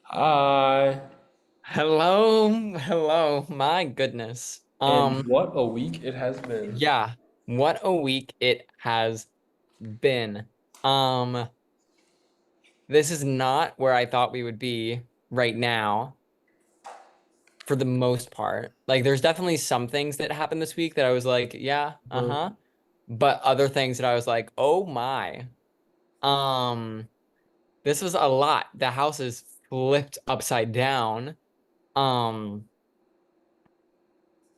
Hi. Hello, hello. My goodness. And what a week it has been. Yeah, what a week it has been. Um, this is not where I thought we would be right now for the most part. Like there's definitely some things that happened this week that I was like, yeah, Mhm. uh-huh. But other things that I was like, oh my. Um, this was a lot. The house is flipped upside down. Um,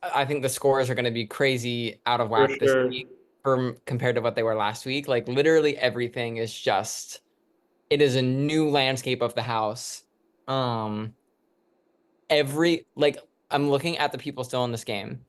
I think the scores are going to be crazy out of For whack this sure. week from compared to what they were last week. Like literally everything is just it is a new landscape of the house. Um every like I'm looking at the people still in this game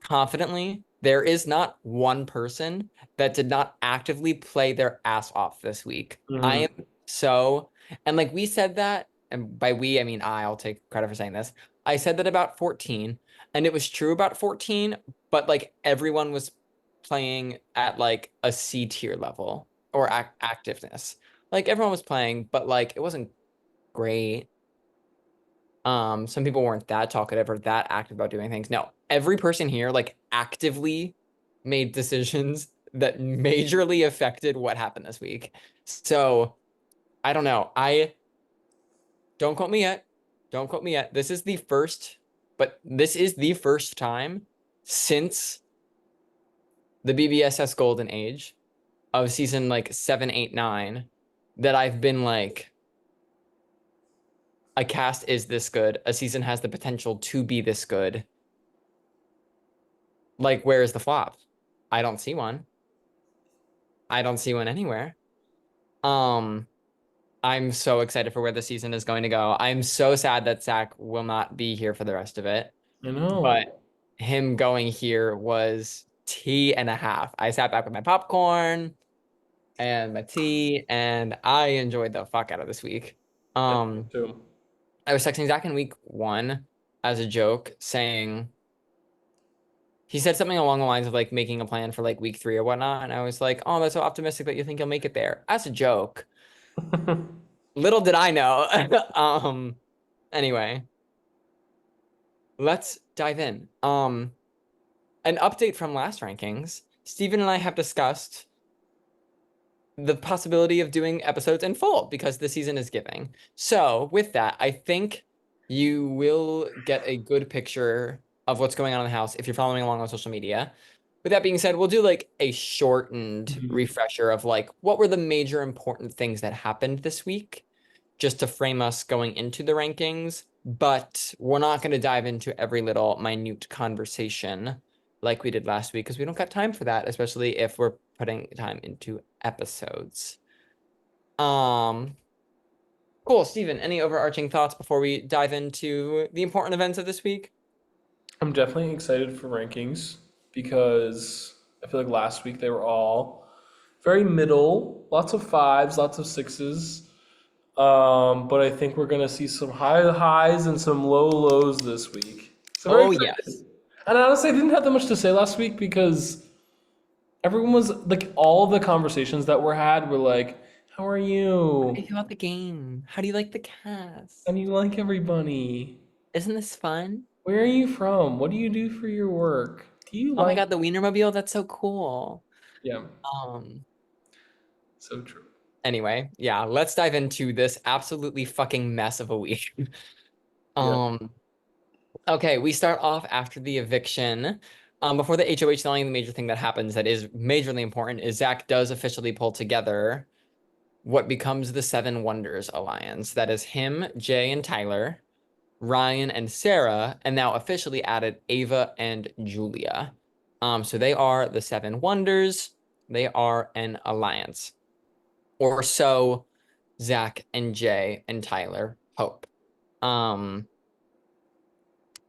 confidently. There is not one person that did not actively play their ass off this week. I Mhm. am so and like we said that, and by we I mean I'll take credit for saying this. I said that about 14, and it was true about 14, but like everyone was playing at like a C tier level or activeness. Like everyone was playing, but like it wasn't great. Some people weren't that talkative or that active about doing things. No, every person here like actively made decisions that majorly affected what happened this week. So I don't know. I don't quote me yet. Don't quote me yet. This is the first time since the BBSS Golden Age of season like 7, 8, 9 that I've been like, a cast is this good. A season has the potential to be this good. Like, where is the flop? I don't see one. I don't see one anywhere. Um, I'm so excited for where the season is going to go. I'm so sad that Zach will not be here for the rest of it. I know. But him going here was tea and a half. I sat back with my popcorn and my tea, and I enjoyed the fuck out of this week. I Um, too. I was texting Zach in week 1 as a joke, saying he said something along the lines of like making a plan for like week 3 or whatnot. And I was like, oh, that's so optimistic that you think you'll make it there. As a joke. Little did I know. Anyway, let's dive in. An update from last rankings. Steven and I have discussed the possibility of doing episodes in full because the season is giving. So, with that, I think you will get a good picture of what's going on in the house if you're following along on social media. With that being said, we'll do like a shortened Mhm. refresher of like what were the major important things that happened this week, just to frame us going into the rankings. But we're not going to dive into every little minute conversation like we did last week because we don't got time for that, especially if we're putting time into episodes. Um, cool, Steven, any overarching thoughts before we dive into the important events of this week? I'm definitely excited for rankings because I feel like last week they were all very middle, lots of fives, lots of sixes. But I think we're gonna see some high highs and some low lows this week. So very Oh, excited. yes. And honestly, I didn't have that much to say last week because everyone was like, all the conversations that were had were like, "How are How do you you? feel about the game? How do you like the And cast? you like everybody? Isn't this fun? Where are you from? What do you do for your work? Do you Oh my like?" God, the Wienermobile, that's so cool. Yeah, Um, so true. anyway, yeah, let's dive into this absolutely fucking mess of a week. Yeah. Um, okay, we start off after the eviction. Before the HOH, the only major thing that happens that is majorly important is Zach does officially pull together what becomes the Seven Wonders Alliance. That is him, Jay, and Tyler, Ryan, and Sarah, and now officially added Ava and Julia. So they are the Seven Wonders. They are an alliance, or so Zach and Jay and Tyler hope. Um,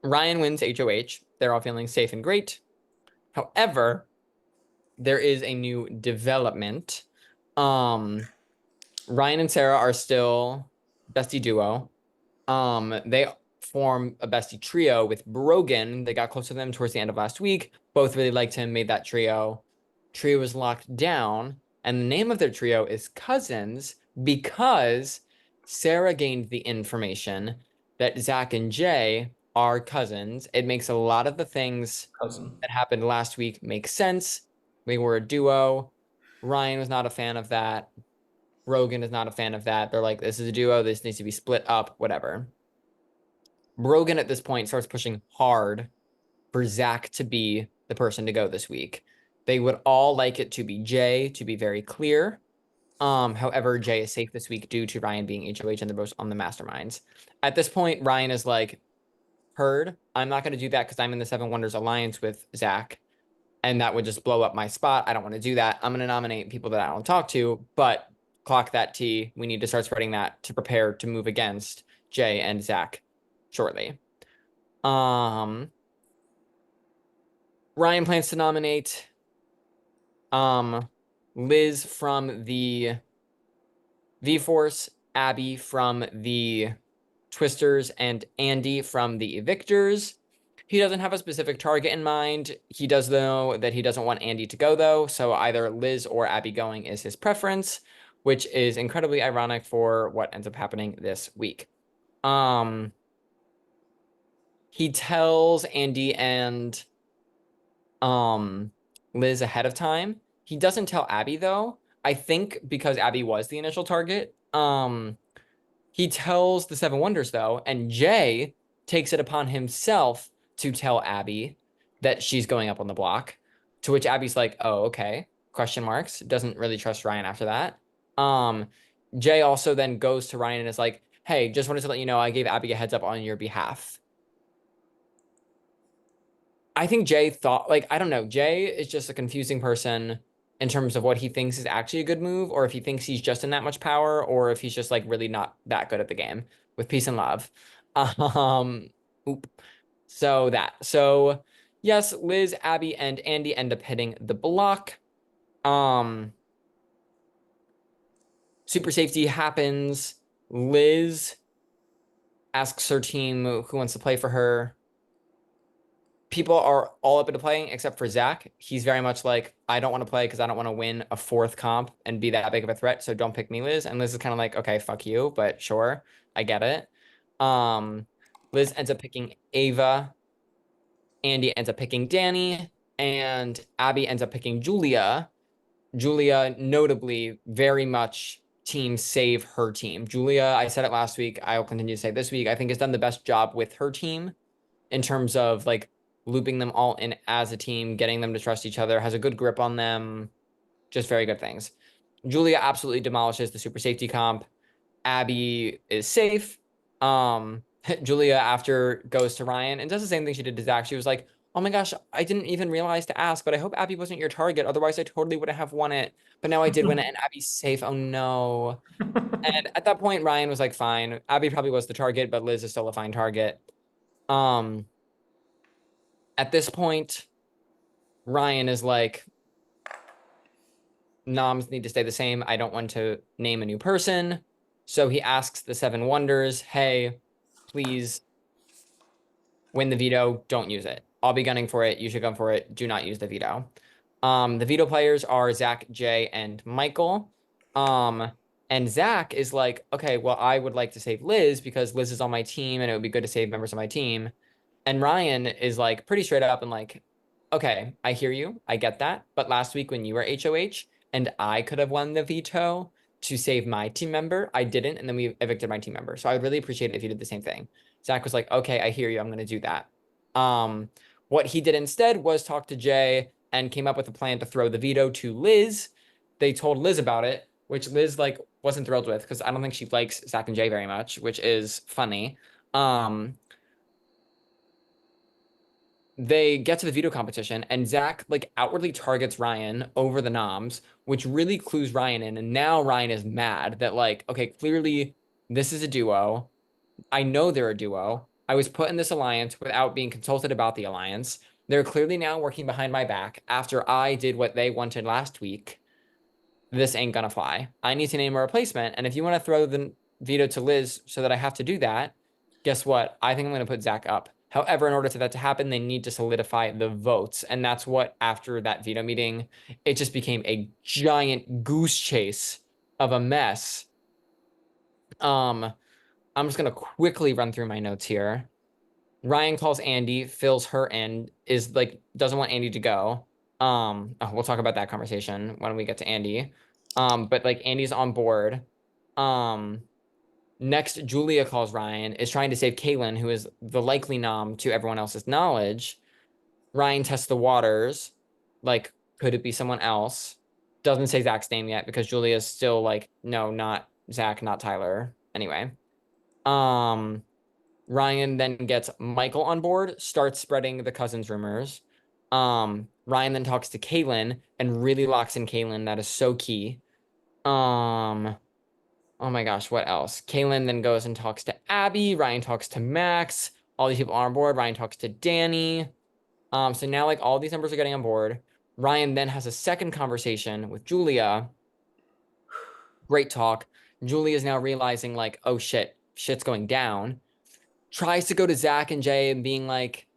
Ryan wins HOH. They're all feeling safe and great. However, there is a new development. Um, Ryan and Sarah are still bestie duo. They form a bestie trio with Brogan. They got close to them towards the end of last week. Both really liked him, made that trio. Trio was locked down, and the name of their trio is Cousins because Sarah gained the information that Zach and Jay are cousins. It makes a lot of the things Cousin. that happened last week make sense. They were a duo. Ryan was not a fan of that. Rogan is not a fan of that. They're like, this is a duo. This needs to be split up, whatever. Rogan at this point starts pushing hard for Zach to be the person to go this week. They would all like it to be Jay, to be very clear. However, Jay is safe this week due to Ryan being HOH and they're both on the masterminds. At this point, Ryan is like, heard, I'm not going to do that because I'm in the Seven Wonders Alliance with Zach, and that would just blow up my spot. I don't want to do that. I'm going to nominate people that I don't talk to, but clock that T. We need to start spreading that to prepare to move against Jay and Zach shortly. Um, Ryan plans to nominate Liz from the V-Force, Abby from the Twisters, and Andy from the Evictors. He doesn't have a specific target in mind. He does know that he doesn't want Andy to go, though, so either Liz or Abby going is his preference, which is incredibly ironic for what ends up happening this week. He tells Andy and Liz ahead of time. He doesn't tell Abby, though. I think because Abby was the initial target. He tells the Seven Wonders, though, and Jay takes it upon himself to tell Abby that she's going up on the block, to which Abby's like, oh, okay, question marks, doesn't really trust Ryan after that. Jay also then goes to Ryan and is like, hey, just wanted to let you know I gave Abby a heads up on your behalf. I think Jay thought, like, I don't know, Jay is just a confusing person in terms of what he thinks is actually a good move, or if he thinks he's just in that much power, or if he's just like really not that good at the game with peace and love. Um, oop. So yes, Liz, Abby, and Andy end up hitting the block. Um, Super safety happens. Liz asks her team who wants to play for her. People are all up into playing except for Zach. He's very much like, I don't want to play because I don't want to win a fourth comp and be that big of a threat. So don't pick me, Liz. And Liz is kind of like, okay, fuck you, but sure, I get it. Um, Liz ends up picking Ava. Andy ends up picking Danny, and Abby ends up picking Julia. Julia, notably, very much team save her team. Julia, I said it last week. I will continue to say it this week. I think has done the best job with her team in terms of like looping them all in as a team, getting them to trust each other, has a good grip on them, just very good things. Julia absolutely demolishes the super safety comp. Abby is safe. Julia after goes to Ryan and does the same thing she did to Zach. She was like, oh my gosh, I didn't even realize to ask, but I hope Abby wasn't your target. Otherwise, I totally wouldn't have won it. But now I did win it, and Abby's safe. Oh no. And at that point, Ryan was like, fine. Abby probably was the target, but Liz is still a fine target. Um, at this point, Ryan is like, noms need to stay the same. I don't want to name a new person. So he asks the Seven Wonders, hey, please win the veto. Don't use it. I'll be gunning for it. You should gun for it. Do not use the veto. The veto players are Zach, Jay, and Michael. And Zach is like, okay, well, I would like to save Liz because Liz is on my team and it would be good to save members of my team. And Ryan is like pretty straight up and like, okay, I hear you. I get that. But last week when you were HOH and I could have won the veto to save my team member, I didn't. And then we evicted my team member. So I would really appreciate it if you did the same thing. Zach was like, okay, I hear you. I'm going to do that. What he did instead was talk to Jay and came up with a plan to throw the veto to Liz. They told Liz about it, which Liz like wasn't thrilled with because I don't think she likes Zach and Jay very much, which is funny. They get to the veto competition and Zach like outwardly targets Ryan over the noms, which really clues Ryan in. And now Ryan is mad that like, okay, clearly this is a duo. I know they're a duo. I was put in this alliance without being consulted about the alliance. They're clearly now working behind my back after I did what they wanted last week. This ain't gonna fly. I need to name a replacement. And if you want to throw the veto to Liz so that I have to do that, guess what? I think I'm going to put Zach up. However, in order for that to happen, they need to solidify the votes. And that's what, after that veto meeting, it just became a giant goose chase of a mess Um, I'm just gonna quickly run through my notes here. Ryan calls Andy, fills her in, is like doesn't want Andy to go. We'll talk about that conversation when we get to Andy. But like Andy's on board. Um, Next, Julia calls Ryan, is trying to save Kaylin, who is the likely nom to everyone else's knowledge. Ryan tests the waters. Like, could it be someone else? Doesn't say Zach's name yet because Julia's still like, no, not Zach, not Tyler. Anyway. Um, Ryan then gets Michael on board, starts spreading the cousins rumors. Ryan then talks to Kaylin and really locks in Kaylin. That is so key. Um, oh my gosh, what else? Kaylin then goes and talks to Abby. Ryan talks to Max. All these people are on board. Ryan talks to Danny. So now like all these numbers are getting on board. Ryan then has a second conversation with Julia. Great talk. Julia is now realizing like, oh shit, shit's going down. Tries to go to Zach and Jay and being like,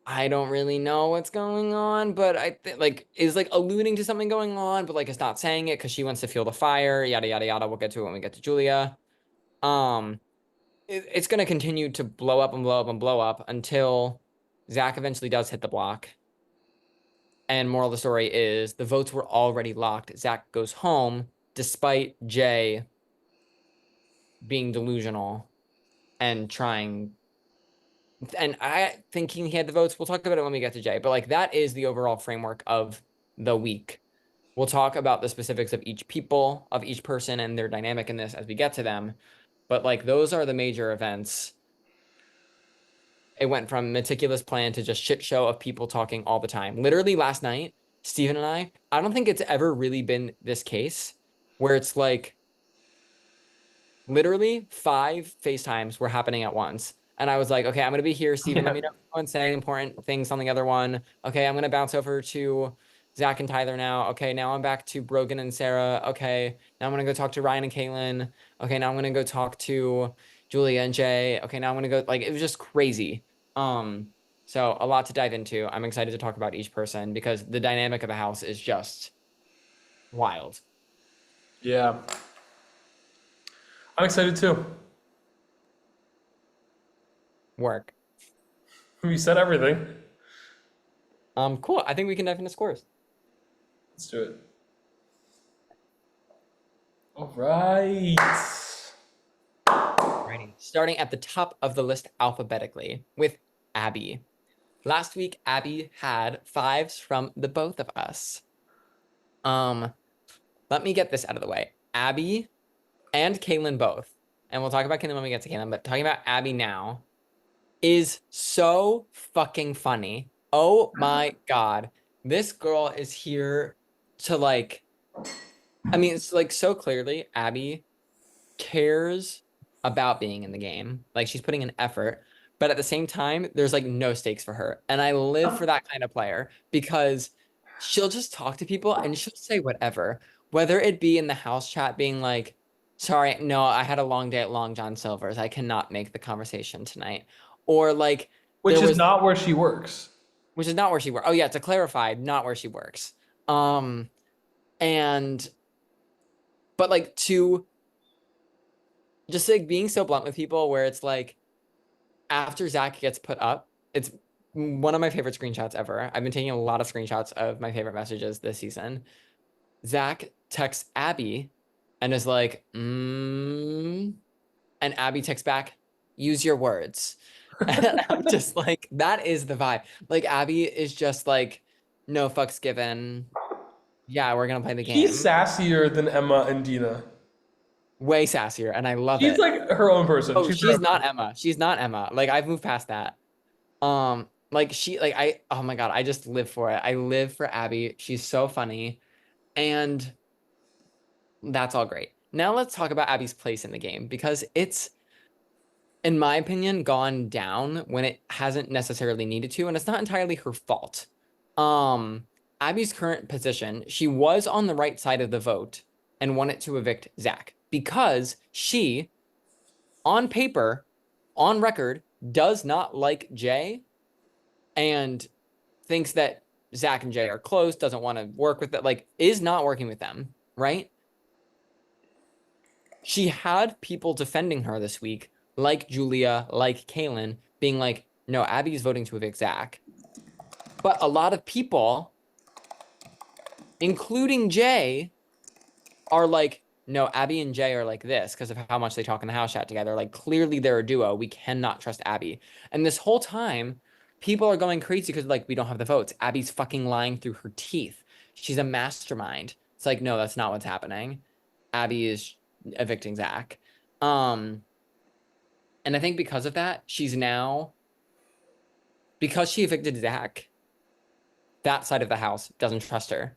I don't really know what's going on, but I think like is like alluding to something going on, but like it's not saying it because she wants to feel the fire, yada yada yada. We'll get to it when we get to Julia. Um, it's gonna continue to blow up and blow up and blow up until Zach eventually does hit the block. And moral of the story is the votes were already locked. Zach goes home despite Jay being delusional and trying. And I thinking he had the votes. We'll talk about it when we get to Jay. But like that is the overall framework of the week. We'll talk about the specifics of each people, of each person, and their dynamic in this as we get to them. But like those are the major events. It went from meticulous plan to just shit show of people talking all the time. Literally last night, Steven and I don't think it's ever really been this case where it's like literally 5 FaceTimes were happening at once. And I was like, okay, I'm gonna be here. Steven, let Yeah. me know if anyone's saying important things on the other one. Okay, I'm gonna bounce over to Zach and Tyler now. Okay, now I'm back to Brogan and Sarah. Okay, now I'm gonna go talk to Ryan and Caitlin. Okay, now I'm gonna go talk to Julia and Jay. Okay, now I'm gonna go like it was just crazy. Um, so a lot to dive into. I'm excited to talk about each person because the dynamic of a house is just wild. Yeah. I'm excited too. Work. We said everything. Cool. I think we can dive into scores. Let's do it. All right. Alrighty. Starting at the top of the list alphabetically with Abby. Last week, Abby had 5s from the both of us. Um, Let me get this out of the way. Abby and Kaylin both, and we'll talk about Kaylin when we get to Kaylin, but talking about Abby now is so fucking funny. Oh my God. This girl is here to like, I mean, it's like so clearly Abby cares about being in the game. Like she's putting an effort, but at the same time, there's like no stakes for her. And I live for that kind of player because she'll just talk to people and she'll say whatever, whether it be in the house chat being like, sorry, no, I had a long day at Long John Silver's. I cannot make the conversation tonight. Or like there Which is was, not where she works. which is not where she works. Oh yeah, to clarify, not where she works. Um, and but like to just like being so blunt with people where it's like after Zach gets put up, it's one of my favorite screenshots ever. I've been taking a lot of screenshots of my favorite messages this season. Zach texts Abby and is like, and Abby texts back, use your words. And I'm just like, that is the vibe. Like Abby is just like, no fucks given. Yeah, we're gonna play the She's game. sassier than Emma and Dina. Way sassier, and I love She's it. like her own person. Oh, She's her she's own not person. Emma. She's not Emma. Like I've moved past that. Like she, like I, oh my God, I just live for it. I live for Abby. She's so funny, and that's all great. Now let's talk about Abby's place in the game because it's, in my opinion, gone down when it hasn't necessarily needed to, and it's not entirely her fault. Um, Abby's current position, she was on the right side of the vote and wanted to evict Zach because she, on paper, on record, does not like Jay and thinks that Zach and Jay are close, doesn't want to work with it, like is not working with them, right? She had people defending her this week, like Julia, like Kaylin, being like, no, Abby is voting to evict Zach. But a lot of people, including Jay, are like, no, Abby and Jay are like this because of how much they talk in the house chat together. Like, clearly they're a duo. We cannot trust Abby. And this whole time, people are going crazy because, like, we don't have the votes. Abby's fucking lying through her teeth. She's a mastermind. It's like, no, that's not what's happening. Abby is evicting Zach. Um, and I think because of that, she's now, because she evicted Zach, that side of the house doesn't trust her.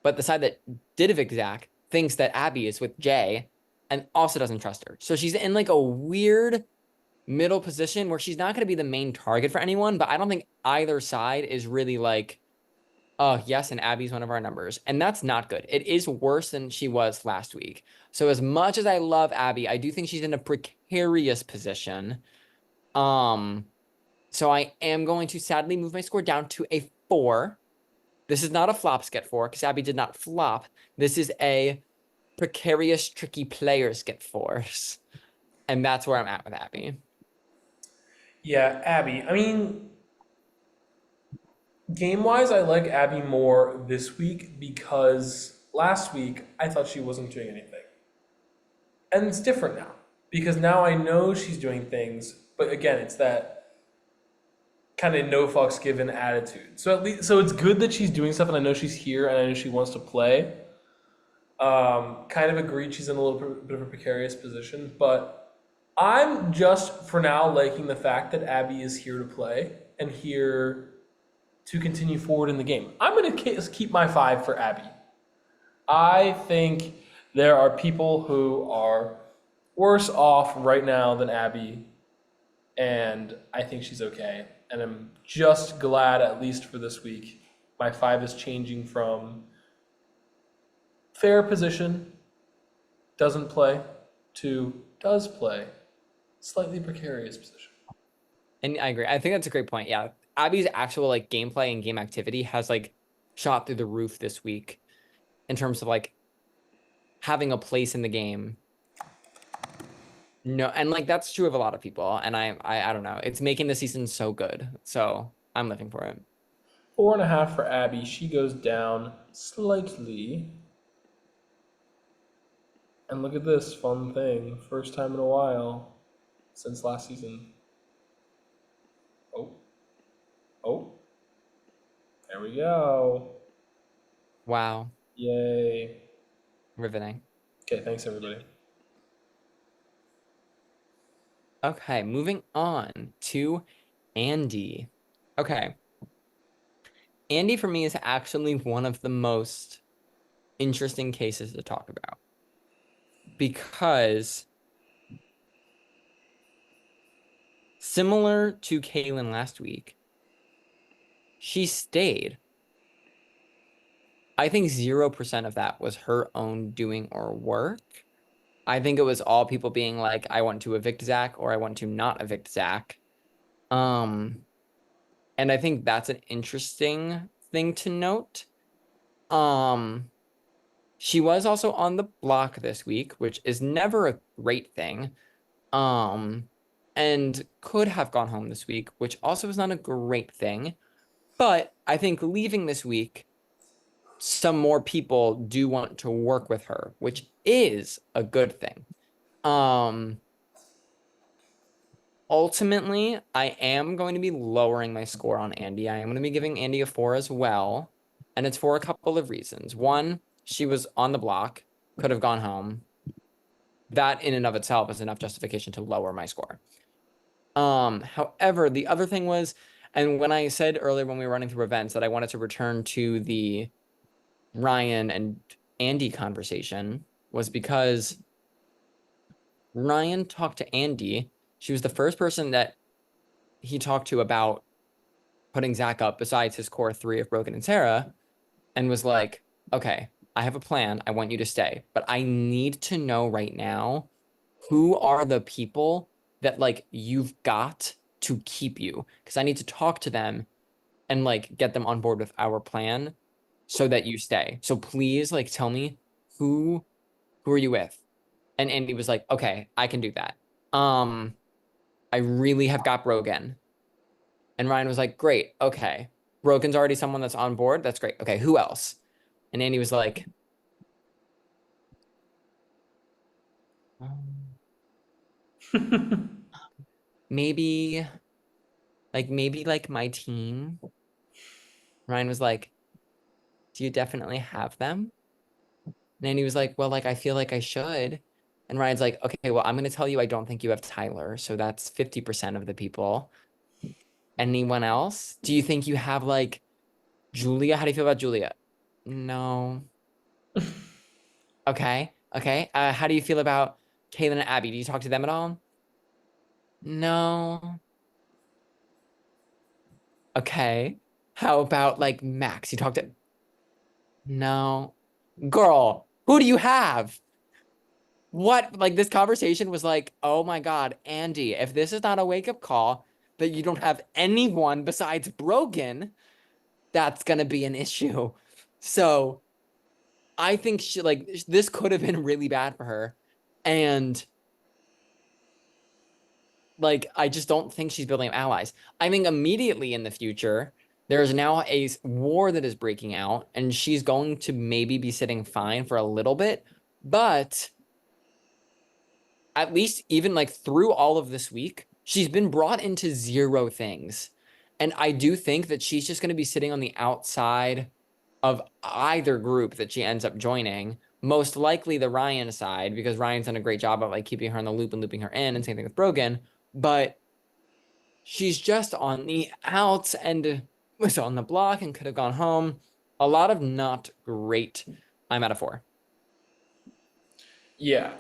But the side that did evict Zach thinks that Abby is with Jay and also doesn't trust her. So she's in like a weird middle position where she's not going to be the main target for anyone, but I don't think either side is really like, oh, yes, and Abby's one of our numbers. And that's not good. It is worse than she was last week. So as much as I love Abby, I do think she's in a precarious position. Um, so I am going to sadly move my score down to a 4. This is not a flops get 4 because Abby did not flop. This is a precarious, tricky players get 4s. And that's where I'm at with Abby. Yeah, Abby. I mean, game wise, I like Abby more this week because last week I thought she wasn't doing anything. And it's different now because now I know she's doing things, but again, it's that kind of no fucks given attitude. So at least, so it's good that she's doing stuff, and I know she's here, and I know she wants to play. Kind of agreed she's in a little bit of a precarious position, but I'm just for now liking the fact that Abby is here to play and here to continue forward in the game. I'm going to keep my 5 for Abby. I think there are people who are worse off right now than Abby, and I think she's okay. And I'm just glad, at least for this week, my 5 is changing from fair position, doesn't play, to does play, slightly precarious position. And I agree. I think that's a great point. Yeah. Abby's actual like gameplay and game activity has like shot through the roof this week in terms of like having a place in the game. No, and like that's true of a lot of people. And I don't know. It's making the season so good. So I'm living for it. 4.5 for Abby. She goes down slightly. And look at this fun thing. First time in a while since last season. Oh, oh, there we go. Wow. Yay. Riveting. Okay, thanks everybody. Okay, moving on to Andy. Okay. Andy for me is actually one of the most interesting cases to talk about because similar to Kaylin last week, she stayed. I think 0% of that was her own doing or work. I think it was all people being like, I want to evict Zach or I want to not evict Zach. Um, and I think that's an interesting thing to note. Um, she was also on the block this week, which is never a great thing. Um, and could have gone home this week, which also is not a great thing. But I think leaving this week, some more people do want to work with her, which is a good thing. Um, Ultimately, I am going to be lowering my score on Andy. I am going to be giving Andy a 4 as well. And it's for a couple of reasons. One, she was on the block, could have gone home. That in and of itself is enough justification to lower my score. However, the other thing was, and when I said earlier when we were running through events that I wanted to return to the Ryan and Andy conversation, was because Ryan talked to Andy. She was the first person that he talked to about putting Zach up besides his core 3 of Brogan and Sarah, and was like, okay, I have a plan. I want you to stay, but I need to know right now who are the people that like you've got to keep you, because I need to talk to them and like get them on board with our plan so that you stay. So please like tell me who who are you with? And Andy was like, okay, I can do that. Um, I really have got Brogan. And Ryan was like, great, okay. Brogan's already someone that's on board. That's great. Okay, who else? And Andy was like, um, maybe maybe like my team. Ryan was like, do you definitely have them? And Andy was like, well, like I feel like I should. And Ryan's like, okay, well, I'm gonna tell you I don't think you have Tyler. So that's 50% of the people. Anyone else? Do you think you have like Julia? How do you feel about Julia? No. Okay. Okay. How do you feel about Kaylin and Abby? Do you talk to them at all? No. Okay. How about like Max? You talk to No. Girl, who do you have? What? Like this conversation was like, oh my God, Andy, if this is not a wake-up call that you don't have anyone besides Brogan, that's gonna be an issue. So I think she like this could have been really bad for her. And like I just don't think she's building up allies. I think immediately in the future, there's now a war that is breaking out, and she's going to maybe be sitting fine for a little bit, but at least even like through all of this week, she's been brought into zero things. And I do think that she's just going to be sitting on the outside of either group that she ends up joining. Most likely the Ryan side, because Ryan's done a great job of like keeping her in the loop and looping her in, and same thing with Brogan. But she's just on the outs and was on the block and could have gone home. A lot of not great. I'm at a 4. Yeah,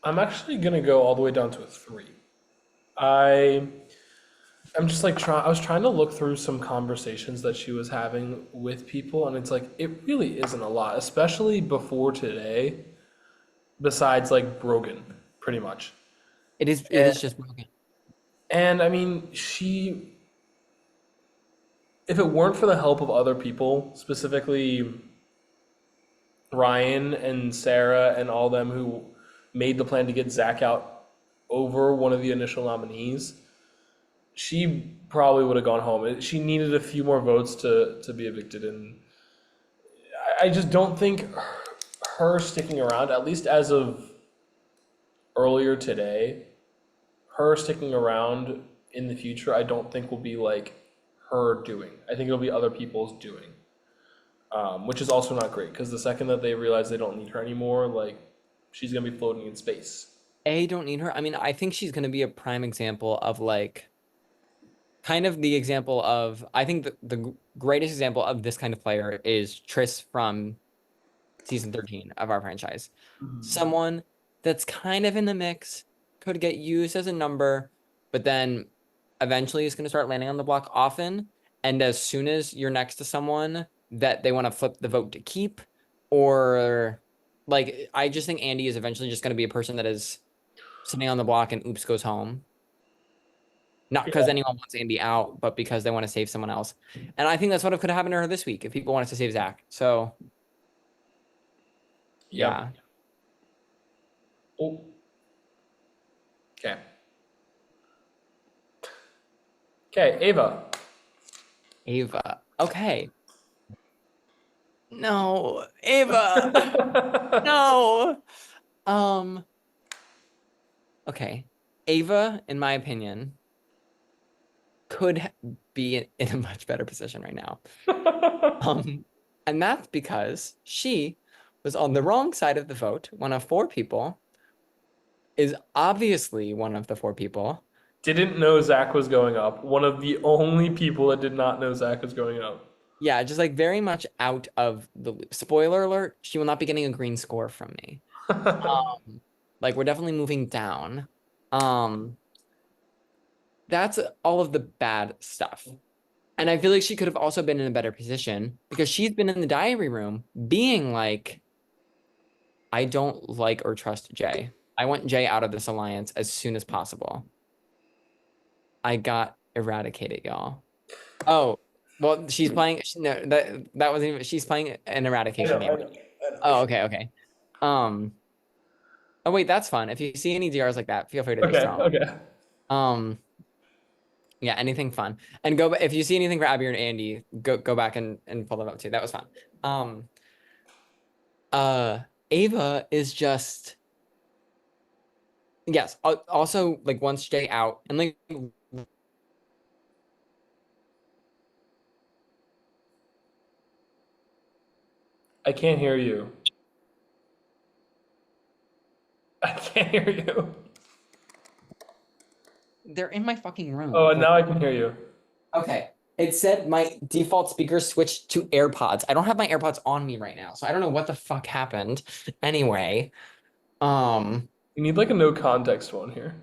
I'm actually gonna go all the way down to a 3. I I'm just like trying. I was trying to look through some conversations that she was having with people, and it's like it really isn't a lot, especially before today. Besides like Brogan, pretty much. It is And, just Brogan. and I mean, if it weren't for the help of other people, specifically Ryan and Sarah and all them who made the plan to get Zach out over one of the initial nominees, she probably would have gone home. She needed a few more votes to be evicted, and I just don't think her sticking around, at least as of earlier today, her sticking around in the future, I don't think will be like her doing. I think it'll be other people's doing, which is also not great because the second that they realize they don't need her anymore, like she's gonna be floating in space. Don't need her. I mean, I think she's going to be a prime example of like kind of the example of I think the greatest example of this kind of player is Triss from season 13 of our franchise. Someone that's kind of in the mix, could get used as a number, but then eventually is going to start landing on the block often. And as soon as you're next to someone that they want to flip the vote to keep, or like, I just think Andy is eventually just going to be a person that is sitting on the block and oops goes home. Not because Yeah. anyone wants Andy out, but because they want to save someone else. And I think that's what could have happened to her this week if people wanted to save Zach. So, Yep. yeah. Oh, okay. Okay, Ava. Ava. Okay. No, Ava. No. Um, okay. Ava, in my opinion, could be in a much better position right now. Um, and that's because she was on the wrong side of the vote. One of 4 people is obviously one of the 4 people. Didn't know Zach was going up. One of the only people that did not know Zach was going up. Yeah, just like very much out of the loop. Spoiler alert, she will not be getting a green score from me. Like we're definitely moving down. Um, that's all of the bad stuff. And I feel like she could have also been in a better position because she's been in the diary room being like, I don't like or trust Jay. I want Jay out of this alliance as soon as possible. I got eradicated, y'all. Oh, well, she's playing. No, that wasn't even. She's playing an I know, eradication I game. know, I know. Oh, okay, okay. Um, Oh wait, that's fun. If you see any DRs like that, feel free to just Okay, throw them. okay. Um, yeah, anything fun. And if you see anything for Abby or Andy, go back and pull them up too. That was fun. Um, uh, Ava is just yes. Also, like once Jay out and like I can't hear you. I can't hear you. they're in my fucking Oh, room. and now I can hear you. Okay. It said my default speaker switched to AirPods. I don't have my AirPods on me right now, so I don't know what the fuck happened. Anyway, um, You need like a no context one here.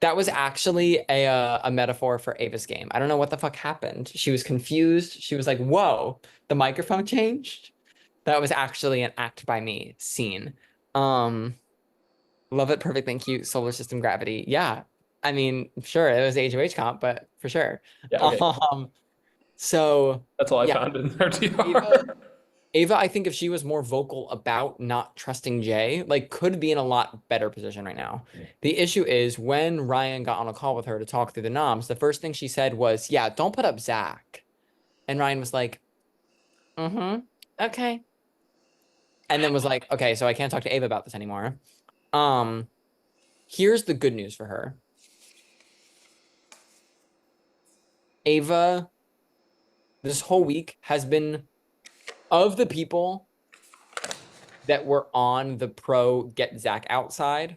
that was actually a metaphor for Ava's game. I don't know what the fuck happened. She was confused. She was like, "Whoa, the microphone changed." That was actually an act by me scene. Um, love it, perfect, thank you. Solar system gravity. Yeah. I mean, sure, it was HOH comp, but for sure. Yeah, okay. Um, so That's all I yeah, found in there, Ava, TR. Ava, I think if she was more vocal about not trusting Jay, like could be in a lot better position right now. The issue is when Ryan got on a call with her to talk through the noms, the first thing she said was, "Yeah, don't put up Zach." And Ryan was like, "Mm-hmm. Okay." And then was like, "Okay, so I can't talk to Ava about this anymore." Um, here's the good news for her. Ava, this whole week has been of the people that were on the pro get Zach outside.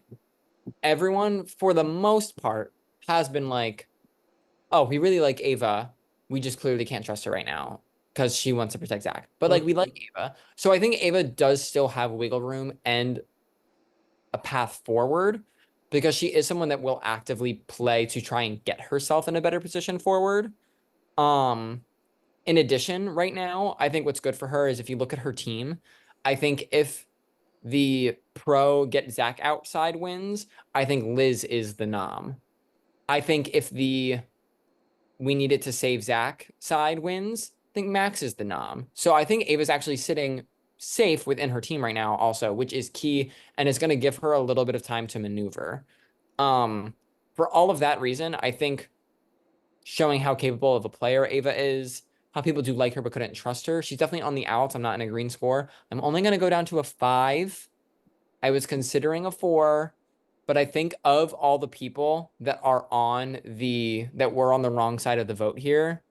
Everyone, for the most part, has been like, oh, we really like Ava. We just clearly can't trust her right now because she wants to protect Zach. But like, we like Ava. So I think Ava does still have wiggle room and a path forward because she is someone that will actively play to try and get herself in a better position forward. Um, in addition, right now, I think what's good for her is if you look at her team, I think if the pro get Zach outside wins, I think Liz is the nom. I think if the we needed to save Zach side wins, I think Max is the nom. So I think Ava's actually sitting safe within her team right now, also, which is key and is going to give her a little bit of time to maneuver. Um, for all of that reason, I think showing how capable of a player Ava is, how people do like her but couldn't trust her. She's definitely on the outs. I'm not in a green score. I'm only going to go down to a 5. I was considering a 4, but I think of all the people that are on that were on the wrong side of the vote here,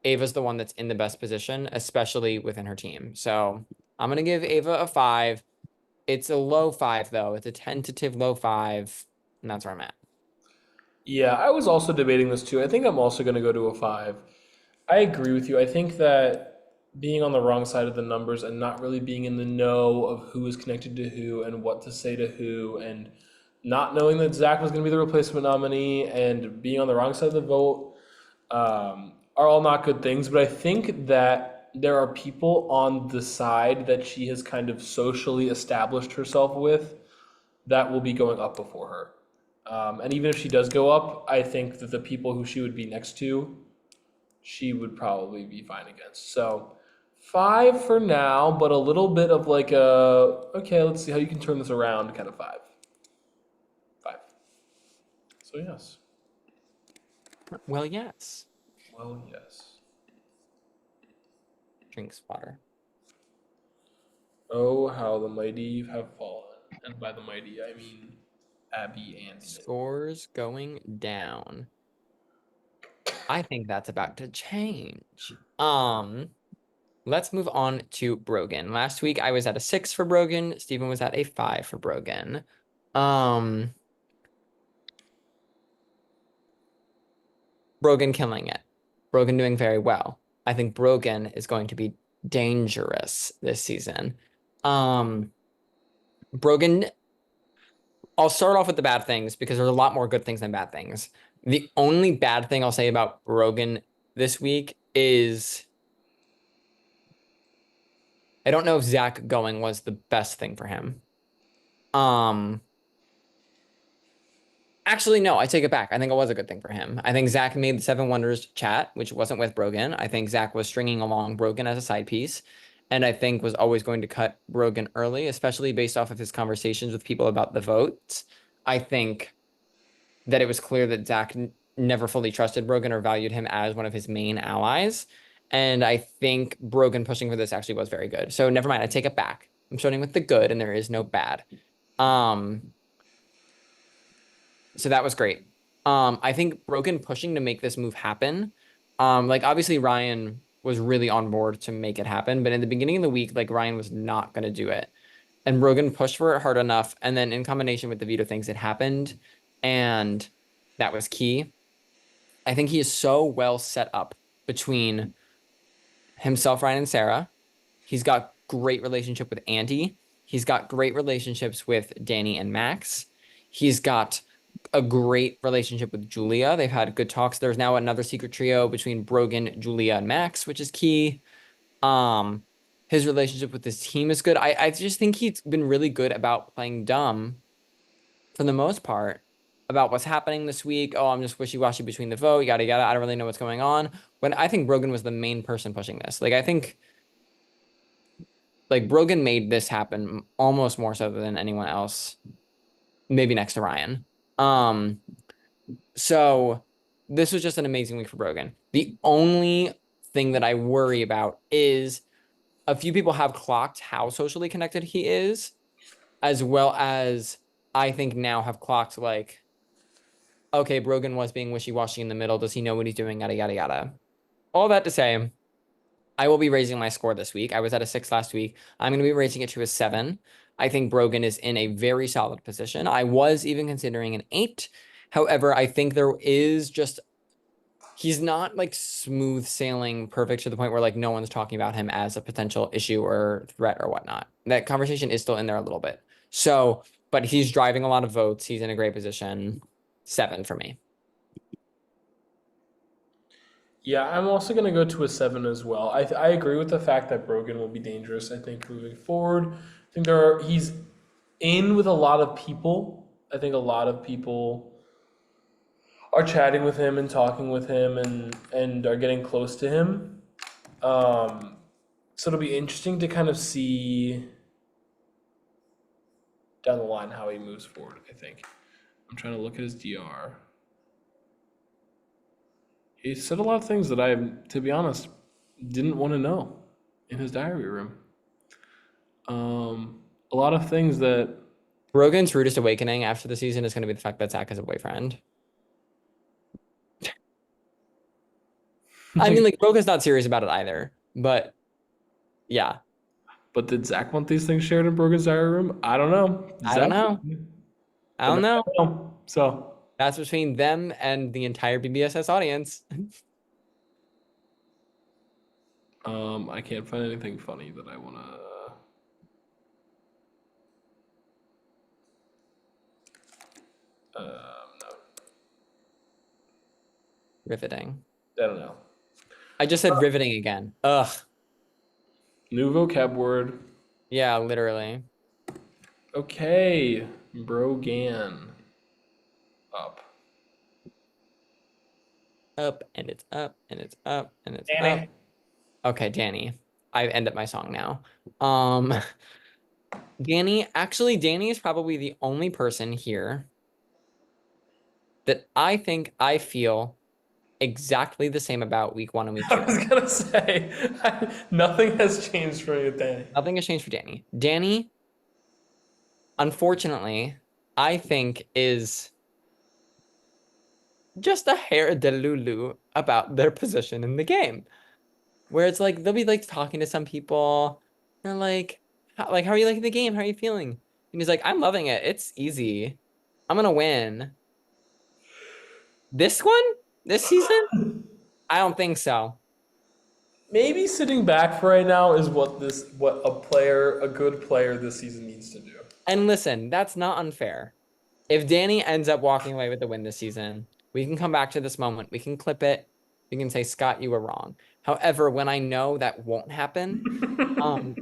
Ava's the one that's in the best position, especially within her team. So I'm gonna give Ava a 5. It's a low 5 though. It's a tentative low 5, and that's where I'm at. Yeah, I was also debating this too. I think I'm also going to go to a five. I agree with you. I think that being on the wrong side of the numbers and not really being in the know of who is connected to who and what to say to who, and not knowing that Zach was going to be the replacement nominee and being on the wrong side of the vote are all not good things. But I think that there are people on the side that she has kind of socially established herself with that will be going up before her. And even if she does go up, I think that the people who she would be next to, she would probably be fine against. So five for now, but a little bit of like a okay, let's see how you can turn this around kind of five. Five. So yes. Well, yes. Well, yes. Drinks water. Oh, how the mighty have fallen. And by the mighty, I mean Abby and Nick. Scores going down. I think that's about to change. Let's move on to Brogan. Last week I was at a 6 for Brogan. Stephen was at a 5 for Brogan. Um, Brogan killing it. Brogan doing very well. I think Brogan is going to be dangerous this season. Um, Brogan, I'll start off with the bad things because there's a lot more good things than bad things. The only bad thing I'll say about Brogan this week is I don't know if Zach going was the best thing for him. Um, Actually, no, I take it back. I think it was a good thing for him. I think Zach made the Seven Wonders chat, which wasn't with Brogan. I think Zach was stringing along Brogan as a side piece. and I think was always going to cut Brogan early, especially based off of his conversations with people about the vote. I think that it was clear that Zach never fully trusted Brogan or valued him as one of his main allies. And I think Brogan pushing for this actually was very good. So never mind, I take it back. I'm starting with the good, and there is no bad. Um, so that was great. I think Brogan pushing to make this move happen. Like obviously Ryan was really on board to make it happen, but in the beginning of the week, like Ryan was not going to do it. And Brogan pushed for it hard enough, and then in combination with the veto things, it happened, and that was key. I think he is so well set up between himself, Ryan, and Sarah. He's got great relationship with Andy. He's got great relationships with Danny and Max. He's got a great relationship with Julia. They've had good talks. There's now another secret trio between Brogan, Julia, and Max, which is key. Um, his relationship with his team is good. I just think he's been really good about playing dumb for the most part about what's happening this week. Oh, I'm just wishy-washy between the vote, yada yada. I don't really know what's going on. When I think Brogan was the main person pushing this. Like I think like Brogan made this happen almost more so than anyone else, maybe next to Ryan. Um, so this was just an amazing week for Brogan. The only thing that I worry about is a few people have clocked how socially connected he is, as well as I think now have clocked like, okay, Brogan was being wishy-washy in the middle. Does he know what he's doing? Yada yada yada. All that to say, I will be raising my score this week. I was at a 6 last week. I'm going to be raising it to a 7. I think Brogan is in a very solid position. I was even considering an 8. However, I think there is just he's not like smooth sailing perfect to the point where like no one's talking about him as a potential issue or threat or whatnot. That conversation is still in there a little bit. So, but he's driving a lot of votes. He's in a great position. 7 for me. Yeah, I'm also going to go to a 7 as well. I agree with the fact that Brogan will be dangerous, I think, moving forward. I think he's in with a lot of people. I think a lot of people are chatting with him and talking with him and are getting close to him. Um, so it'll be interesting to kind of see down the line how he moves forward, I think. I'm trying to look at his DR. He said a lot of things that I, to be honest, didn't want to know in his diary room. A lot of things that Rogan's rudest awakening after the season is going to be the fact that Zach has a boyfriend. I mean, like Rogan's not serious about it either, but yeah, But did Zach want these things shared in Brogan's diary room? I don't know. I don't Zach, know. I but don't now know. I know. So, That's between them and the entire BBSS audience. I can't find anything funny that I want to. No, Riveting. I don't know. I just said riveting again. Ugh. New vocab word. Yeah, literally. Okay, Brogan. Up. Up and it's up and it's up and it's up. Danny. Okay, Danny. I've ended my song now. Um, Danny is probably the only person here that I think I feel exactly the same about week 1 and week I 2. was gonna say nothing has changed for you, Danny. Nothing has changed for Danny. Danny, unfortunately, I think is just a hair delulu about their position in the game. Where it's like they'll be like talking to some people. They're like, how are you liking the game? How are you feeling? And he's like, I'm loving it. It's easy. I'm gonna win. This one? This season? I don't think so. Maybe sitting back for right now is what a good player this season needs to do. And listen, that's not unfair. If Danny ends up walking away with the win this season, we can come back to this moment. We can clip it. We can say, Scott, you were wrong. However, when I know that won't happen, um,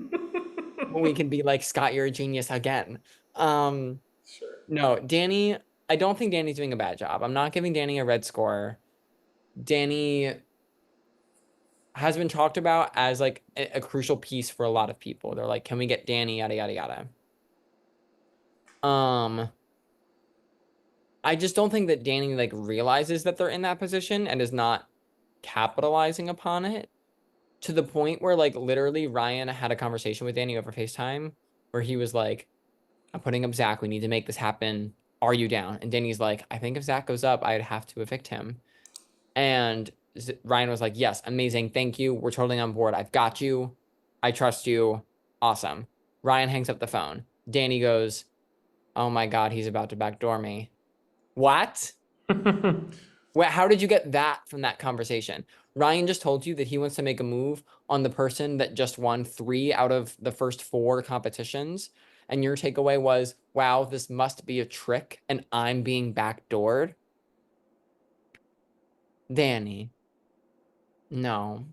we can be like, Scott, you're a genius again. Um, Sure. no, Danny, I don't think Danny's doing a bad job. I'm not giving Danny a red score. Danny, has been talked about as like a crucial piece for a lot of people. They're like, can we get Danny? Yada yada yada. Um, I just don't think that Danny like realizes that they're in that position and is not capitalizing upon it to the point where like literally Ryan had a conversation with Danny over FaceTime where he was like, I'm putting up Zach. We need to make this happen. Are you down? And Danny's like, I think if Zach goes up, I'd have to evict him. And Ryan was like, yes, amazing. Thank you. We're totally on board. I've got you. I trust you. Awesome. Ryan hangs up the phone. Danny goes, oh my God, he's about to backdoor me. What? How did you get that from that conversation? Ryan just told you that he wants to make a move on the person that just won 3 out of the first 4 competitions. And your takeaway was, wow, this must be a trick and I'm being backdoored. Danny, no.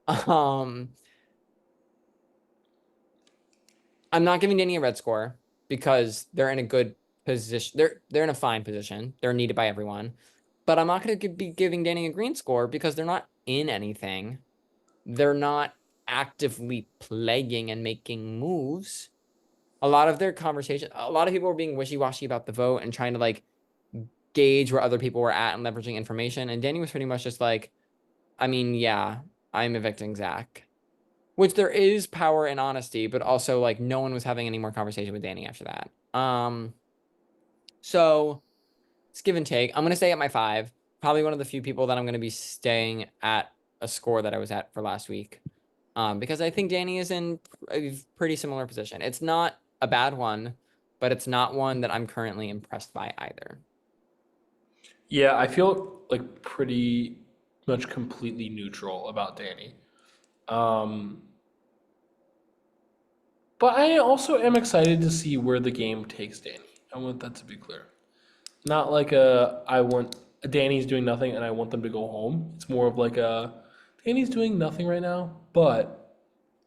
Um, I'm not giving Danny a red score because they're in a good position. They're in a fine position. They're needed by everyone. But I'm not going to be giving Danny a green score because they're not in anything. They're not actively playing and making moves. A lot of their conversation, a lot of people were being wishy-washy about the vote and trying to like gauge where other people were at and leveraging information. And Danny was pretty much just like, I mean, yeah, I'm evicting Zach. Which there is power in honesty, but also like no one was having any more conversation with Danny after that. So it's give and take. I'm gonna stay at my 5. Probably one of the few people that I'm gonna be staying at a score that I was at for last week. Because I think Danny is in a pretty similar position. It's not a bad one, but it's not one that I'm currently impressed by either. Yeah, I feel like pretty much completely neutral about Danny. Um, but I also am excited to see where the game takes Danny. I want that to be clear. Not like I want Danny's doing nothing and I want them to go home. It's more of like a Danny's doing nothing right now, but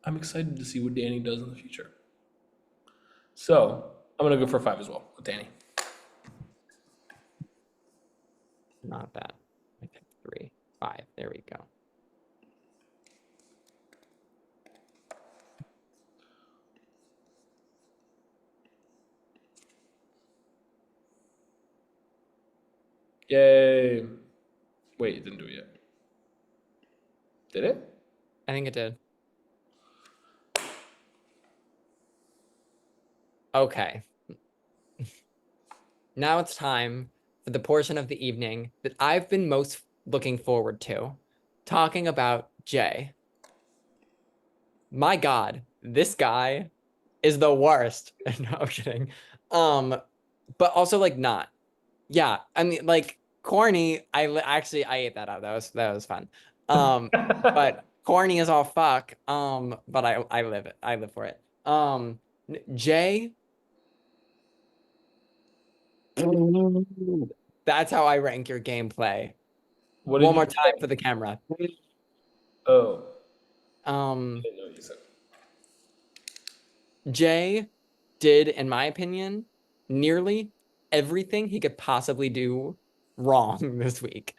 I'm excited to see what Danny does in the future. So I'm gonna go for 5 as well with Danny. Not bad. Okay, 3, 5. There we go. Yay! Wait, it didn't do it yet. Did it? I think it did. Okay. Now it's time for the portion of the evening that I've been most looking forward to, talking about Jay. My God, this guy is the worst. No, I'm kidding. But also like not. Yeah, I mean like corny. Actually I ate that up. That was fun. But corny as all fuck. But I live it. I live for it. Jay. That's how I rank your gameplay. What did One you more time say? for the camera. Oh, I Um, didn't know what you said. Jay did, in my opinion, nearly everything he could possibly do wrong this week.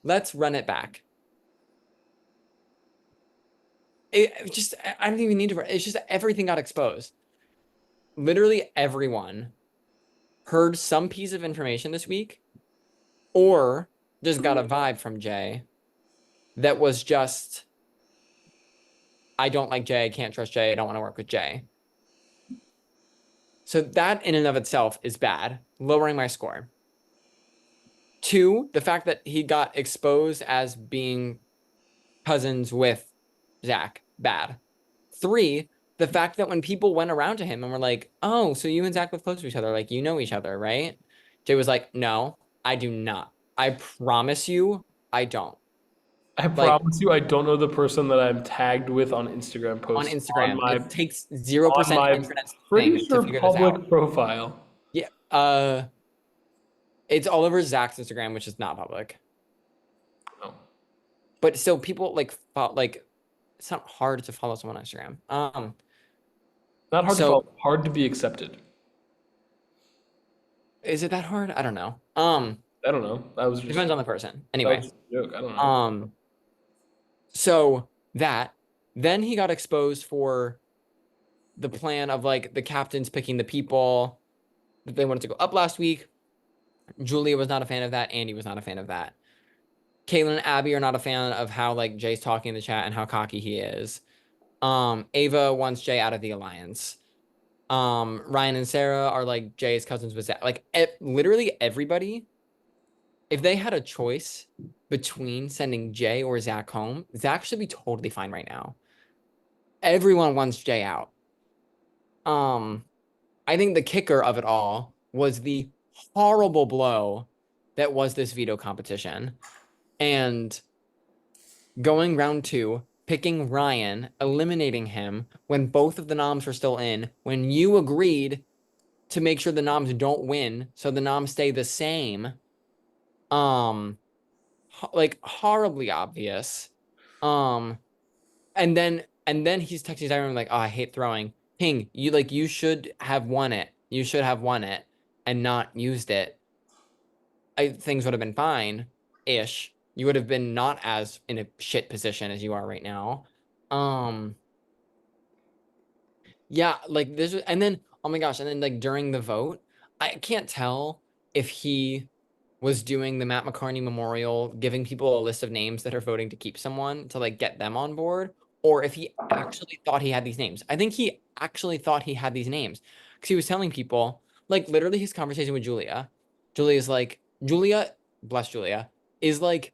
Let's run it back. It just, I don't even need to, it's just everything got exposed. Literally everyone heard some piece of information this week or just got a vibe from Jay that was just, I don't like Jay, I can't trust Jay, I don't want to work with Jay. So that in and of itself is bad, lowering my score. 2, the fact that he got exposed as being cousins with Zach, bad. 3, the fact that when people went around to him and were like, oh, so you and Zach live close to each other, like you know each other, right? Jay was like, no, I do not. I promise you, I don't. I Like promise you, I don't know the person that I'm tagged with on Instagram on posts Instagram, it takes 0% my internet pretty thing to sure figure this out. public profile. Yeah. It's all over Zach's Instagram, which is not public. Oh, But still people like it's not hard to follow someone on Instagram. not hard to So follow, hard to be accepted. is it that hard? I don't know. I don't know. Depends on the person. That Anyway, was just a joke. I don't know. um, So that, then he got exposed for the plan of like the captains picking the people that they wanted to go up last week. Julia was not a fan of that. Andy was not a fan of that. Caitlin and Abby are not a fan of how like Jay's talking in the chat and how cocky he is. Ava wants Jay out of the alliance. Ryan and Sarah are like Jay's cousins with Zach. Like literally everybody, if they had a choice between sending Jay or Zach home, Zach should be totally fine right now. Everyone wants Jay out. Um, I think the kicker of it all was the horrible blow that was this veto competition. And going round two, picking Ryan, eliminating him when both of the noms were still in, when you agreed to make sure the noms don't win, so the noms stay the same. Um, like horribly obvious. Um, and then he's texting Tyron like, "Oh, I hate throwing. Ping, you should have won it. You should have won it and not used it. Things would have been fine, ish. You would have been not as in a shit position as you are right now. Um, yeah, like this, and then oh my gosh, and then like during the vote, I can't tell if he was doing the Matt McCartney Memorial, giving people a list of names that are voting to keep someone to like get them on board, or if he actually thought he had these names. I think he actually thought he had these names because he was telling people, like literally his conversation with Julia. Julia's like, Julia, bless Julia, is like,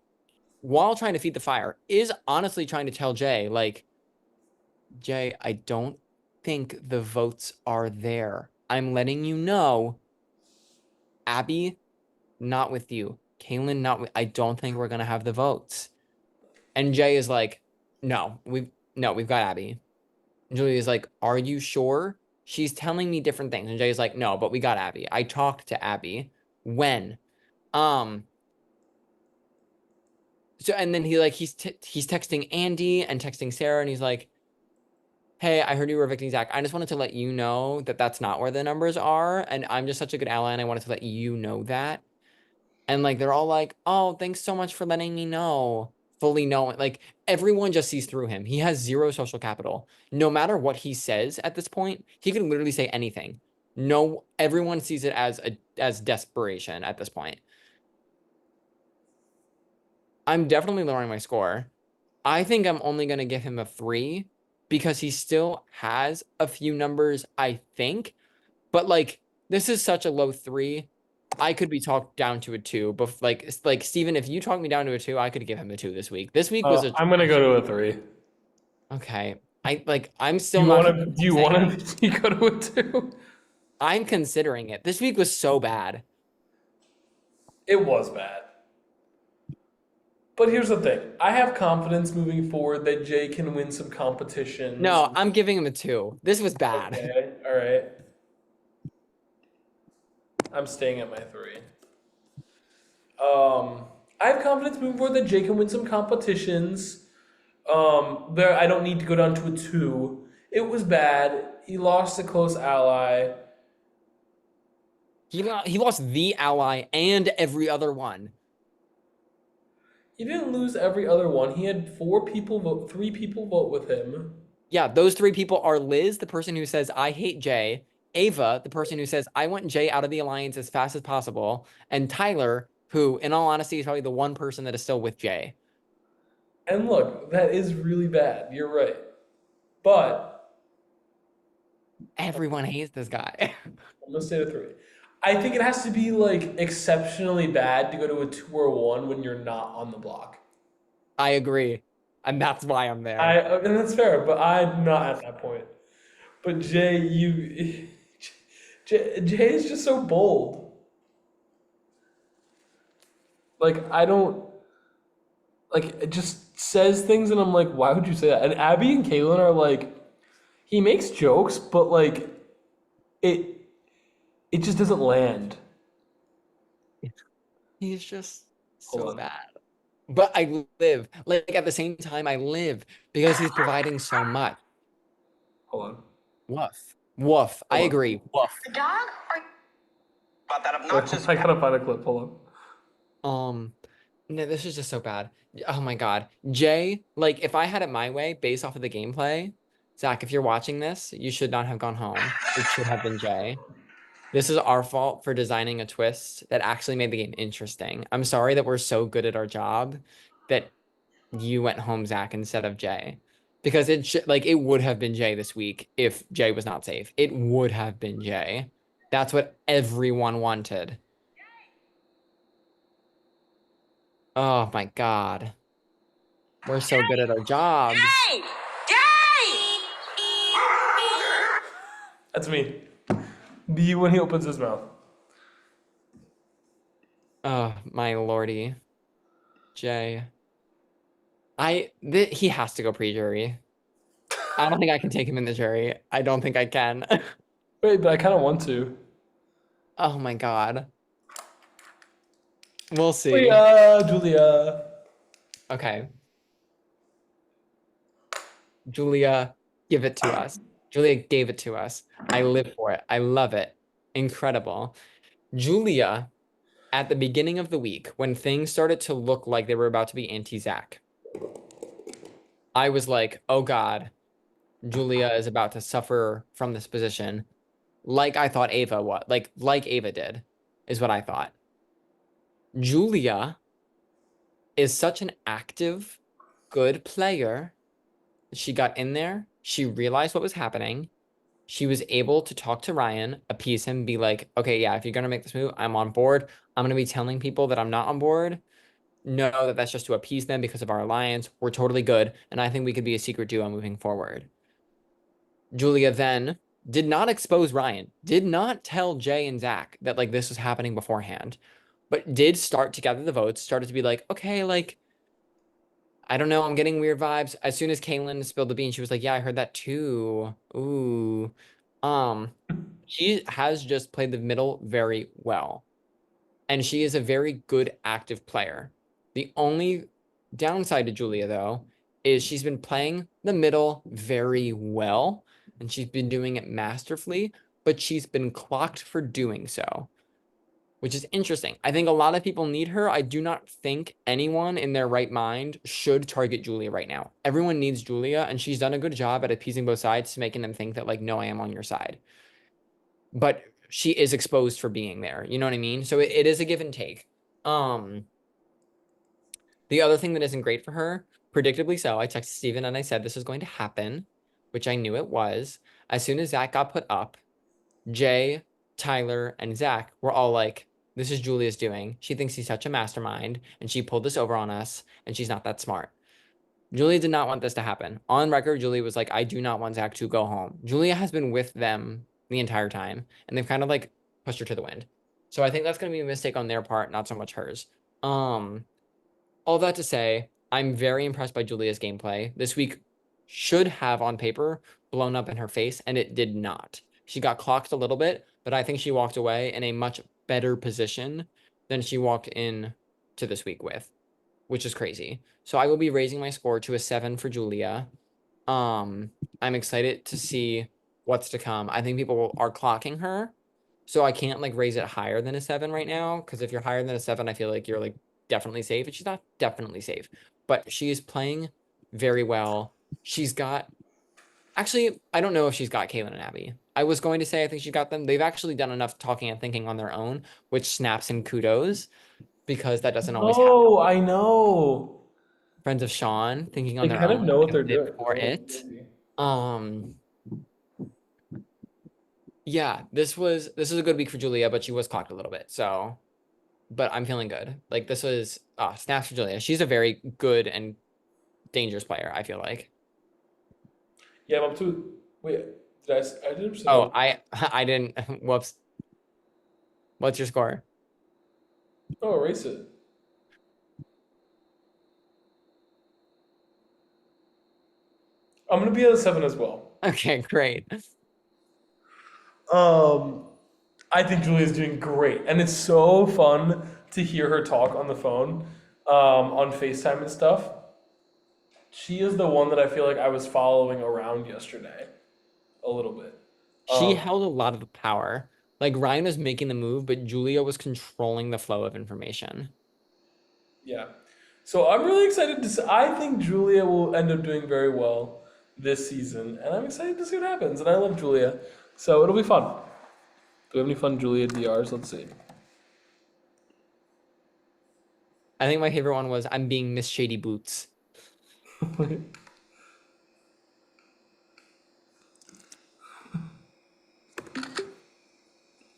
while trying to feed the fire, is honestly trying to tell Jay, like, Jay, I don't think the votes are there. I'm letting you know, Abby, not with you. Kaylin, not with, I don't think we're gonna have the votes. And Jay is like, we've got Abby. And Julie is like, are you sure? She's telling me different things. And Jay is like, no, but we got Abby. I talked to Abby. When? Um, so and then he's texting Andy and texting Sarah, and he's like, hey, I heard you were evicting Zach. I just wanted to let you know that that's not where the numbers are, and I'm just such a good ally, and I wanted to let you know that. And like they're all like, "Oh, thanks so much for letting me know." Fully knowing, like everyone just sees through him. He has zero social capital. No matter what he says at this point, he can literally say anything. No, everyone sees it as desperation at this point. I'm definitely lowering my score. I think I'm only gonna give him a 3 because he still has a few numbers, I think. But like this is such a low 3. I could be talked down to a 2, but like Steven, if you talk me down to a 2, I could give him a 2 this week. This week was a I'm gonna trash go to a week. 3. Okay. I'm Do still you not want to? Do comfortable you saying want anything. to go to a 2? I'm considering it. This week was so bad. It was bad. But here's the thing. I have confidence moving forward that Jay can win some competitions. No, I'm giving him a 2. This was bad. Okay, all right. I'm staying at my 3. I have confidence moving forward that Jay can win some competitions. There, I don't need to go down to a 2. It was bad. He lost a close ally. He lost the ally and every other one. He didn't lose every other one. He had 4 people vote, 3 people vote with him. Yeah, those 3 people are Liz, the person who says, I hate Jay, Ava, the person who says, I want Jay out of the alliance as fast as possible, and Tyler, who, in all honesty, is probably the one person that is still with Jay. And look, that is really bad. You're right. But Everyone hates this guy. I'm gonna stay at a 3. I think it has to be like exceptionally bad to go to a 2 or 1 when you're not on the block. I agree. And that's why I'm I there. and that's fair, but I'm not at that point. But Jay, Jay is just so bold. Like I don't like it just says things, and I'm like, why would you say that? And Abby and Kaylin are like, he makes jokes, but like it it just doesn't land. He's just Hold so on, bad. But I live. Like at the same time, I live because he's providing so much. hold on, Woof. Woof. I hold on. agree. Woof. The dog or about that Wait, obnoxious I gotta find a clip. Hold on. Um, No, this is just so bad. Oh my God. Jay, like if I had it my way based off of the gameplay, Zach, if you're watching this, you should not have gone home. It should have been Jay. This is our fault for designing a twist that actually made the game interesting. I'm sorry that we're so good at our job that you went home, Zach, instead of Jay. Because it would have been Jay this week if Jay was not safe. It would have been Jay. That's what everyone wanted. Oh my God. We're so good at our jobs. Yay! Yay! That's me. B when he opens his mouth. Oh my lordy. Jay. He has to go pre-jury. I don't think I can take him in the jury. I don't think I can. Wait, but I kind of want to. Oh my God. We'll see. Julia, Julia. Okay. Julia, give it to us. Julia gave it to us. I live for it. I love it. Incredible. Julia, at the beginning of the week, when things started to look like they were about to be anti-Zach, I was like, oh God, Julia is about to suffer from this position, like I thought Ava was, like Ava did, is what I thought. Julia is such an active, good player. She got in there. She realized what was happening. She was able to talk to Ryan, appease him, be like, okay, yeah, if you're going to make this move, I'm on board. I'm going to be telling people that I'm not on board. Know that that's just to appease them because of our alliance. We're totally good. And I think we could be a secret duo moving forward. Julia then did not expose Ryan, did not tell Jay and Zach that like this was happening beforehand, but did start to gather the votes, started to be like, okay, like, I don't know, I'm getting weird vibes. As soon as Kaylin spilled the beans, she was like, yeah, I heard that too. Ooh. Um, she has just played the middle very well. And she is a very good active player. The only downside to Julia, though, is she's been playing the middle very well, and she's been doing it masterfully, but she's been clocked for doing so, which is interesting. I think a lot of people need her. I do not think anyone in their right mind should target Julia right now. Everyone needs Julia, and she's done a good job at appeasing both sides to making them think that, like, no, I am on your side. But she is exposed for being there. You know what I mean? So it is a give and take. Um, the other thing that isn't great for her, predictably so, I texted Steven and I said this is going to happen, which I knew it was. As soon as Zach got put up, Jay, Tyler, and Zach were all like, this is Julia's doing. She thinks he's such a mastermind, and she pulled this over on us, and she's not that smart. Julia did not want this to happen. On record, Julia was like, I do not want Zach to go home. Julia has been with them the entire time, and they've kind of like pushed her to the wind. So I think that's going to be a mistake on their part, not so much hers. Um, all that to say, I'm very impressed by Julia's gameplay. This week should have on paper blown up in her face, and it did not. She got clocked a little bit, but I think she walked away in a much better position than she walked in to this week with, which is crazy. So I will be raising my score to a 7 for Julia. I'm excited to see what's to come. I think people are clocking her, so I can't like raise it higher than a 7 right now. Because if you're higher than a 7, I feel like you're like definitely safe, and she's not definitely safe, but she is playing very well. She's got actually, I don't know if she's got Kaylin and Abby. I was going to say I think she got them. They've actually done enough talking and thinking on their own, which snaps and kudos because that doesn't always happen. Oh, I know. Friends of Sean thinking on They their kind of own. know what I they're live doing, for bro. it. Um, yeah, this was a good week for Julia, but she was clocked a little bit. So, but I'm feeling good. Like this was snaps for Julia. She's a very good and dangerous player, I feel like. Yeah, I'm up to. Wait, I didn't say Oh, that. I didn't whoops. What's your score? Oh, erase it. I'm gonna be at a 7 as well. Okay, great. Um, I think Julia's doing great, and it's so fun to hear her talk on the phone, on FaceTime and stuff. She is the one that I feel like I was following around yesterday a little bit. She Um, held a lot of the power. Like Ryan was making the move, but Julia was controlling the flow of information. yeah, So I'm really excited to see. I think Julia will end up doing very well this season, and I'm excited to see what happens. And I love Julia, so it'll be fun. Do we have any fun Julia DRs? Let's see. I think my favorite one was I'm being Miss Shady Boots.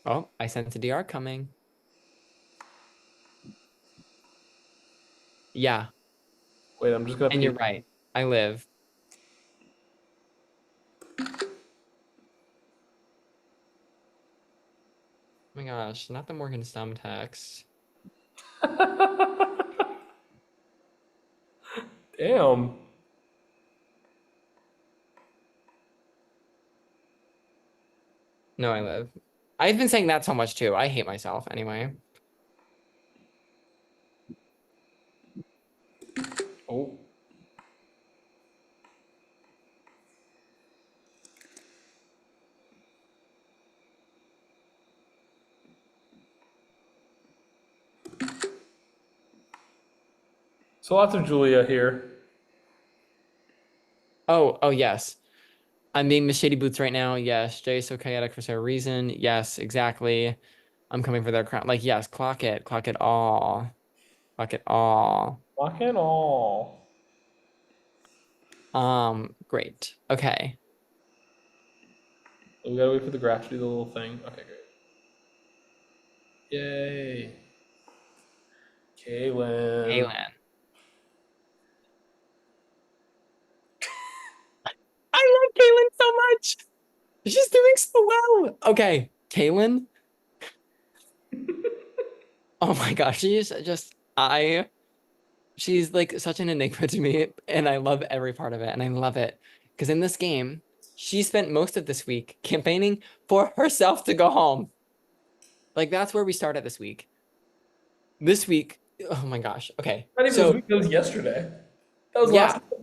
Oh, I sense a DR coming. Yeah, Wait, I'm just gonna and pay. you're right. I live. Oh my gosh, not the Morgan Stum text. Damn. No, I live. I've been saying that so much too. I hate myself anyway. Oh. So lots of Julia here. Oh, yes. I'm being Miss Shady Boots right now. Yes. Jay is so chaotic for some reason. Yes, exactly. I'm coming for their crown. Like, yes, clock it. Clock it all. Clock it all. Lock and all. Great. Okay. We gotta wait for the graph to do the little thing. Okay, great. Yay. Kaylin. Kaylin. I love Kaylin so much. She's doing so well. Okay. Kaylin. Oh my gosh. She's like such an enigma to me, and I love every part of it, and I love it because in this game, she spent most of this week campaigning for herself to go home. Like that's where we started this week. This week, oh my gosh. Okay, Not even this so week, that was yesterday. That was last. yeah,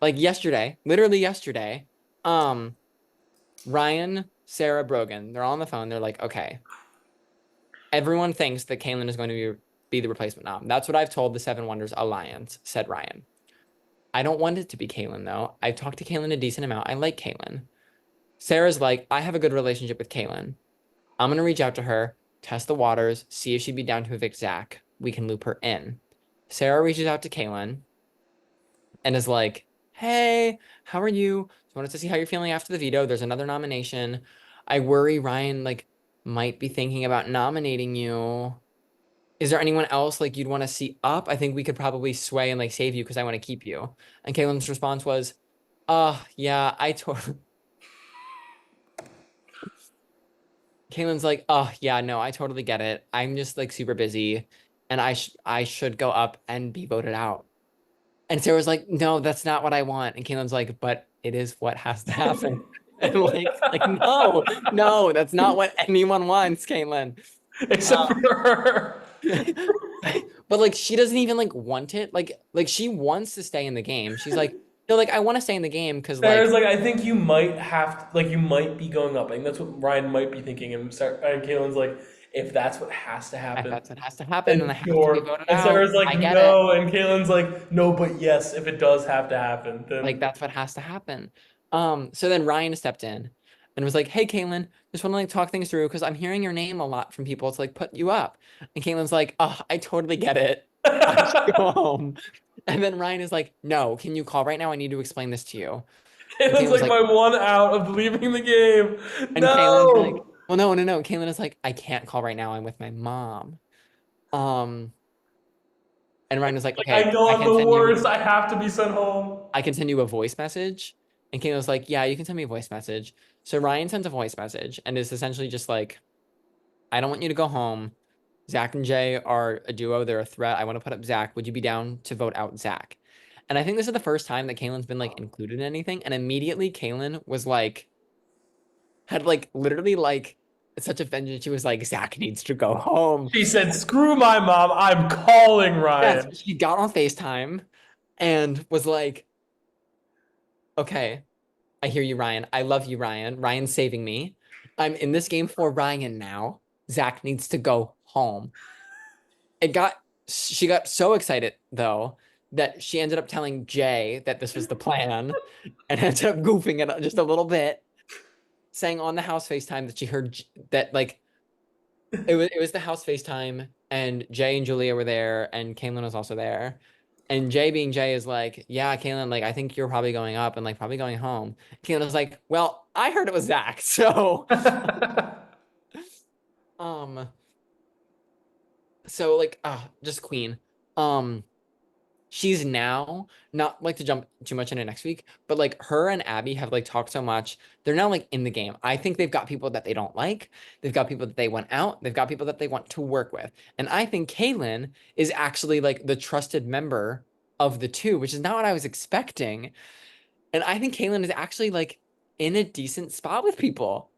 like yesterday, literally yesterday, um, Ryan, Sarah, Brogan, they're all on the phone. They're like, okay, everyone thinks that Kaylin is going to be the replacement nom. That's what I've told the Seven Wonders Alliance, said Ryan. I don't want it to be Kaylin though. I've talked to Kaylin a decent amount. I like Kaylin. Sarah's like, I have a good relationship with Kaylin. I'm gonna reach out to her, test the waters, see if she'd be down to evict Zach. We can loop her in. Sarah reaches out to Kaylin and is like, hey, how are you? Just wanted to see how you're feeling after the veto. There's another nomination. I worry Ryan like might be thinking about nominating you. Is there anyone else like you'd want to see up? I think we could probably sway and like save you because I want to keep you. And Kaylin's response was, yeah, I totally. Kaylin's like, oh yeah, no, I totally get it. I'm just like super busy, and I should go up and be voted out. And Sarah's like, no, that's not what I want. And Kaylin's like, but it is what has to happen. And like no, no, that's not what anyone wants, Kaylin. Except for her. But like she doesn't even like want it. Like she wants to stay in the game. She's like, no, like I want to stay in the game because Sarah's like like, I think you might have to, like, you might be going up. I think that's what Ryan might be thinking. And Kaylin's like, if that's what has to if happen, that's what has to happen, then then I have to be sure. voted And out. Sarah's like, I get it. no. And Kaylin's like, no, but yes, if it does have to happen, Like then that's what has to happen. So then Ryan stepped in and was like, hey Caitlin, just want to like talk things through because I'm hearing your name a lot from people to like put you up. And Caitlin's like, oh, I totally get it. I should go home. And then Ryan is like, no, can you call right now? I need to explain this to you. And Kaylin's Caitlin's like like, my one out of leaving the game. and Caitlin's like, No. well, no, no, no. Caitlin is like, I can't call right now. I'm with my mom. Um, and Ryan is like, Like, I okay, know I'm the worst. I have to be sent home. I can send you a voice message. And Caitlin's like, yeah, you can send me a voice message. So Ryan sends a voice message and is essentially just like, I don't want you to go home. Zach and Jay are a duo. They're a threat. I want to put up Zach. Would you be down to vote out Zach? And I think this is the first time that Kaylin's been like included in anything. And immediately Kaylin was like, had like literally like such a vengeance. She was like, Zach needs to go home. She said, "Screw my mom. I'm calling Yes, Ryan." she got on FaceTime and was like, okay, I hear you, Ryan. I love you, Ryan. Ryan's saving me. I'm in this game for Ryan now. Zach needs to go home. She got so excited though that she ended up telling Jay that this was the plan and ended up goofing it just a little bit, saying on the house FaceTime that she heard that like it was the house FaceTime and Jay and Julia were there and Caitlin was also there. And Jay being Jay is like, yeah, Caitlin, like I think you're probably going up and like probably going home. Caitlin was like, well, I heard it was Zach. So um like just queen. Um she's now not like to jump too much into next week, but like her and Abby have like talked so much. They're now like in the game. I think they've got people that they don't like. They've got people that they want out. They've got people that they want to work with. And I think Kaylin is actually like the trusted member of the two, which is not what I was expecting. And I think Kaylin is actually like in a decent spot with people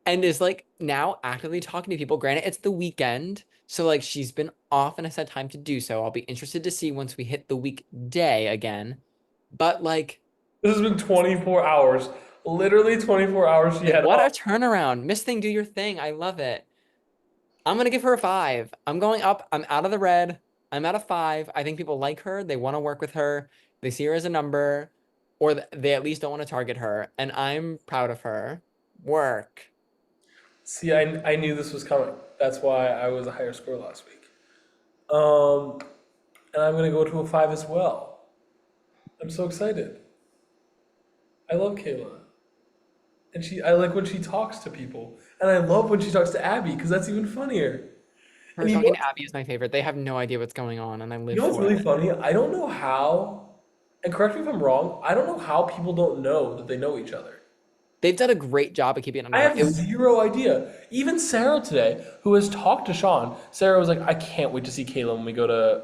and is like now actively talking to people. Granted, it's the weekend, so like she's been off and has had time to do so. I'll be interested to see once we hit the weekday again. But This has been 24 hours. Literally 24 hours she like had what a off. turnaround. Miss Thing, do your thing. I love it. I'm gonna give her a 5. I'm going up. I'm out of the red. I'm at a 5. I think people like her. They want to work with her. They see her as a number, or they at least don't want to target her. And I'm proud of her. Work. See, I knew this was coming. That's why I was a higher score last week. Um, and I'm gonna go to a 5 as well. I'm so excited. I love Kayla. And I like when she talks to people. And I love when she talks to Abby, because that's even funnier. Her And talking to Abby is my favorite. They have no idea what's going on, and I you live know what's for really it. funny? I don't know how, and correct me if I'm wrong, I don't know how people don't know that they know each other. They've done a great job of keeping it I under wraps. have zero idea. Even Sarah today, who has talked to Sean, Sarah was like, "I can't wait to see Kayla when we go to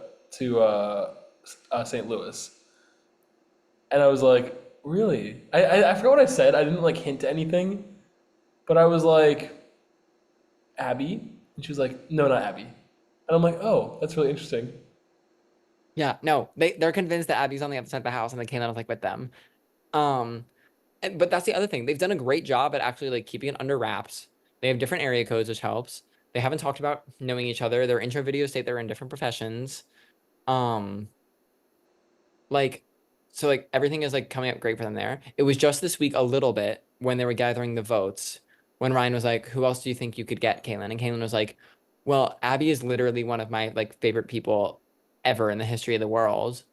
St. Louis." And I was like, "Really?" I forgot what I said. I didn't like hint anything, but I was like, "Abby," and she was like, "No, not Abby." And I'm like, "Oh, that's really interesting." Yeah, no, they're convinced that Abby's on the other side of the house, and they came out like with them. Um, but that's the other thing. They've done a great job at actually like keeping it under wraps. They have different area codes, which helps. They haven't talked about knowing each other. Their intro videos state they're in different professions. Um, like so like everything is like coming up great for them there. It was just this week a little bit when they were gathering the votes when Ryan was like, "Who else do you think you could get, Caitlin?" And Caitlin was like, "Well, Abby is literally one of my like favorite people ever in the history of the world."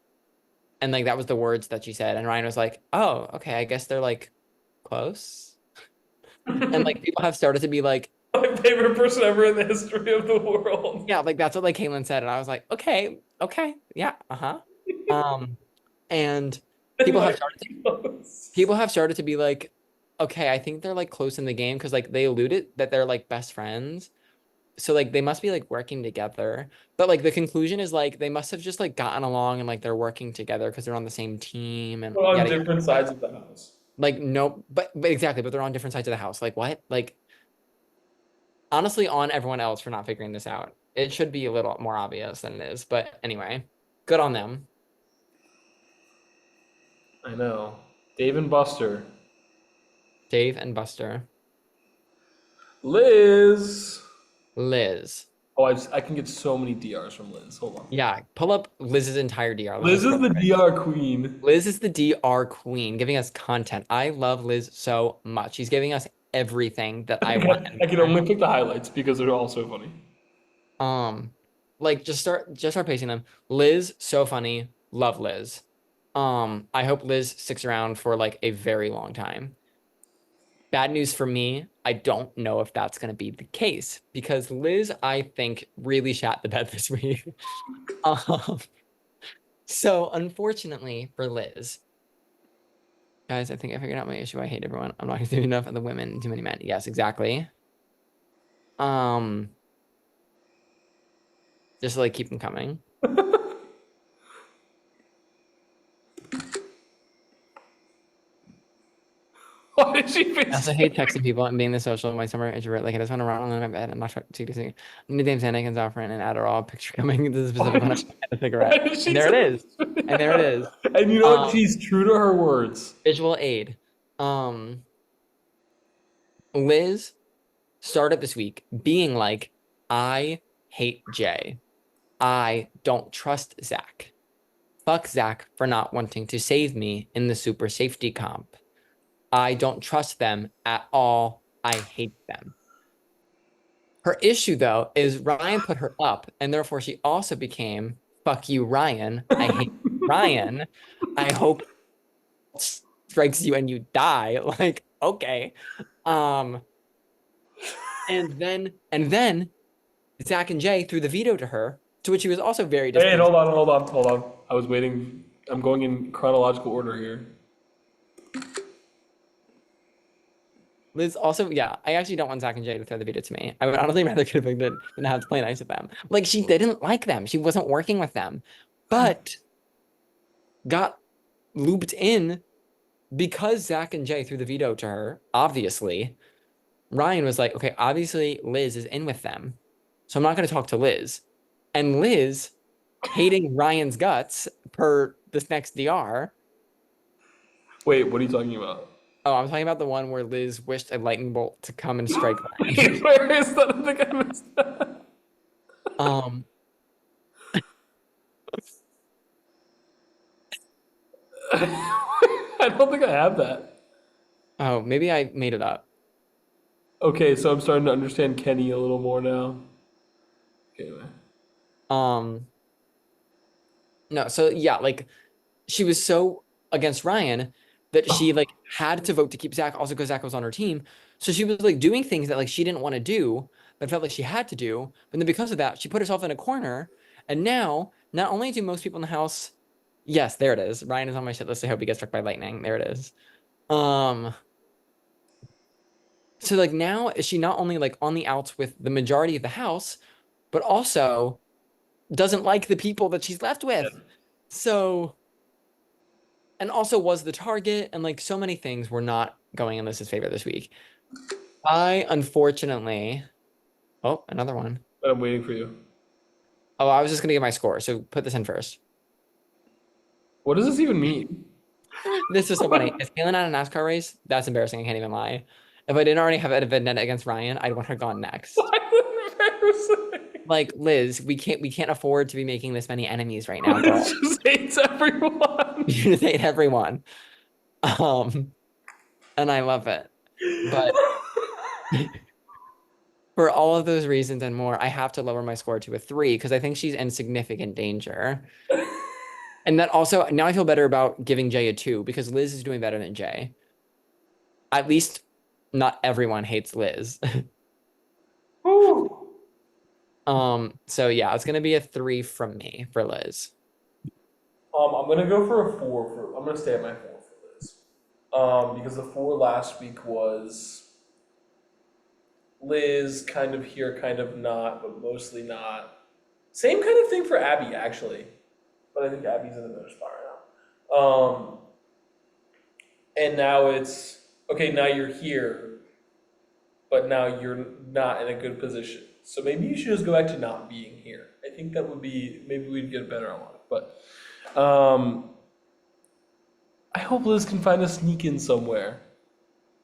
And like that was the words that she said. And Ryan was like, "Oh, okay, I guess they're like close." And like people have started to be like, My favorite person ever in the history of the world. "Yeah, like that's what like Caitlin said." And I was like, "Okay, okay, yeah, uh-huh." Um, and They people have might started be close. people have started to be like, okay, I think they're like close in the game because like they alluded that they're like best friends. So like they must be like working together. But like the conclusion is like they must have just like gotten along and like they're working together because they're on the same team and But on yada yada. different sides of the house. Like no, but exactly, but they're on different sides of the house. Like what? Like honestly on everyone else for not figuring this out. It should be a little more obvious than it is. But anyway, good on them. I know. Dave and Buster. Dave and Buster. Liz. Liz. Oh, I can get so many DRs from Liz. Hold on. Yeah, pull up Liz's entire DR. Let's Liz just is scroll the through it. DR queen. Liz is the DR queen, giving us content. I love Liz so much. She's giving us everything that I want and I can more. only pick the highlights because they're all so funny. Um, like just start pacing them. Liz, so funny. Love Liz. I hope Liz sticks around for like a very long time. Bad news for me, I don't know if that's gonna be the case because Liz, I think, really shat the bed this week. Um, so unfortunately for Liz. Guys, I think I figured out my issue. I hate everyone. I'm not gonna do enough of the women and too many men. Yes, exactly. Um, just to, like keep them coming. Why did she I face also hate texting people and being the social my summer introvert. Like I just want to run on my bed and not try to see. Nicknames Xanax, Zofran, and Adderall. Picture coming to the why specific one. I did she, had a why cigarette. did And she there it do is. And there it this? is. And you know what? Um, She's true to her words. visual aid. Um, Liz started this week being like, I hate Jay. I don't trust Zach. fuck Zach for not wanting to save me in the super safety comp. I don't trust them at all. I hate them. Her issue, though, is Ryan put her up, and therefore she also became fuck you, Ryan. I hate Ryan. I hope it strikes you and you die. Like, okay. Um, and then Zach and Jay threw the veto to her, to which she was also very Wait, displeased. hold on. I was waiting. I'm going in chronological order here. Liz also, yeah, I actually don't want Zach and Jay to throw the veto to me. I would honestly rather could have been than have to play nice with them. Like she didn't like them. She wasn't working with them, but got looped in because Zach and Jay threw the veto to her. Obviously, Ryan was like, okay, obviously Liz is in with them, so I'm not going to talk to Liz. And Liz, hating Ryan's guts per this next DR. Wait, what are you talking about? Oh, I'm talking about the one where Liz wished a lightning bolt to come and strike Ryan. Wait, where is that? I think I missed that. Um, I don't think I have that. oh, maybe I made it up. Okay, so I'm starting to understand Kenny a little more now. Okay, anyway. Um, no, so yeah, like she was so against Ryan that she like had to vote to keep Zach also because Zach was on her team. So she was like doing things that like she didn't want to do, but felt like she had to do. But then because of that, she put herself in a corner. And now, not only do most people in the house, yes, there it is. Ryan is on my shit list. I hope he gets struck by lightning. There it is. Um, so like now is she not only like on the outs with the majority of the house, but also doesn't like the people that she's left with. So and also was the target, and like so many things were not going in Liz's favor this week. I unfortunately, oh, another one. But I'm waiting for you. Oh, I was just gonna get my score, so put this in first. What does this even mean? This is so funny. Is Kaylin not a NASCAR race? That's embarrassing. I can't even lie. If I didn't already have a vendetta against Ryan, I'd want her gone next. Why is that embarrassing? Like Liz, we can't afford to be making this many enemies right now, It girl. just hates everyone. You just hate everyone. Um, and I love it. But for all of those reasons and more, I have to lower my score to a 3 because I think she's in significant danger. And that also, now I feel better about giving Jay a 2 because Liz is doing better than Jay. At least not everyone hates Liz. Whew. So yeah, it's gonna be a 3 from me for Liz. I'm gonna go for a four. I'm gonna stay at my four for Liz. Because the four last week was Liz, kind of here, kind of not, but mostly not. Same kind of thing for Abby, actually. But I think Abby's in a better spot right now. And now it's okay. Now you're here, but now you're not in a good position. So maybe you should just go back to not being here. I think that would be maybe we'd get better on it. But I hope Liz can find a sneak in somewhere.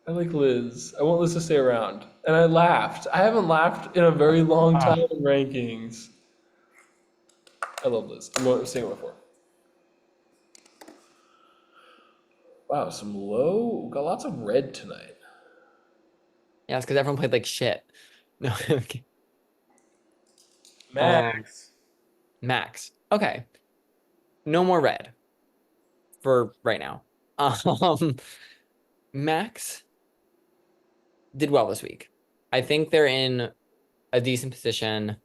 I like Liz. I want Liz to stay around. And I laughed. I haven't laughed in a very long time in rankings. I love Liz. I'm staying with four. Wow, some low. Got lots of red tonight. Yeah, it's because everyone played like shit. No, okay. Max. Max. Okay. No more red for right now. Um, Max did well this week. I think they're in a decent position.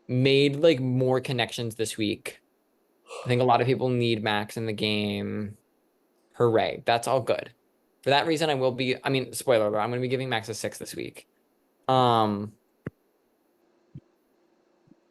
Made like more connections this week. I think a lot of people need Max in the game. Hooray. That's all good. For that reason, I mean, spoiler alert, I'm gonna be giving Max a 6 this week. Um,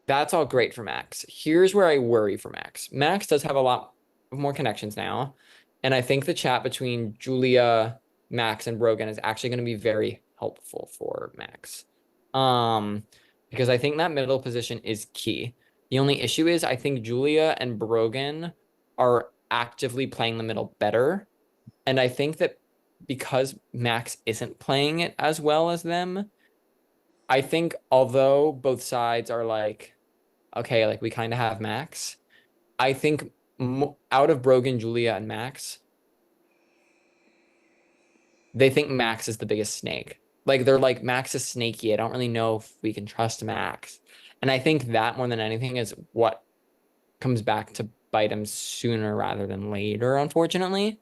that's all great for Max. Here's where I worry for Max. Max does have a lot more connections now. And I think the chat between Julia, Max, and Brogan is actually going to be very helpful for Max. Because I think that middle position is key. The only issue is I think Julia and Brogan are actively playing the middle better. And I think that because Max isn't playing it as well as them, I think although both sides are like, okay, like we kind of have Max, I think out of Brogan, Julia, and Max, they think Max is the biggest snake. Like they're like Max is snaky. I don't really know if we can trust Max. And I think that more than anything is what comes back to bite him sooner rather than later, unfortunately.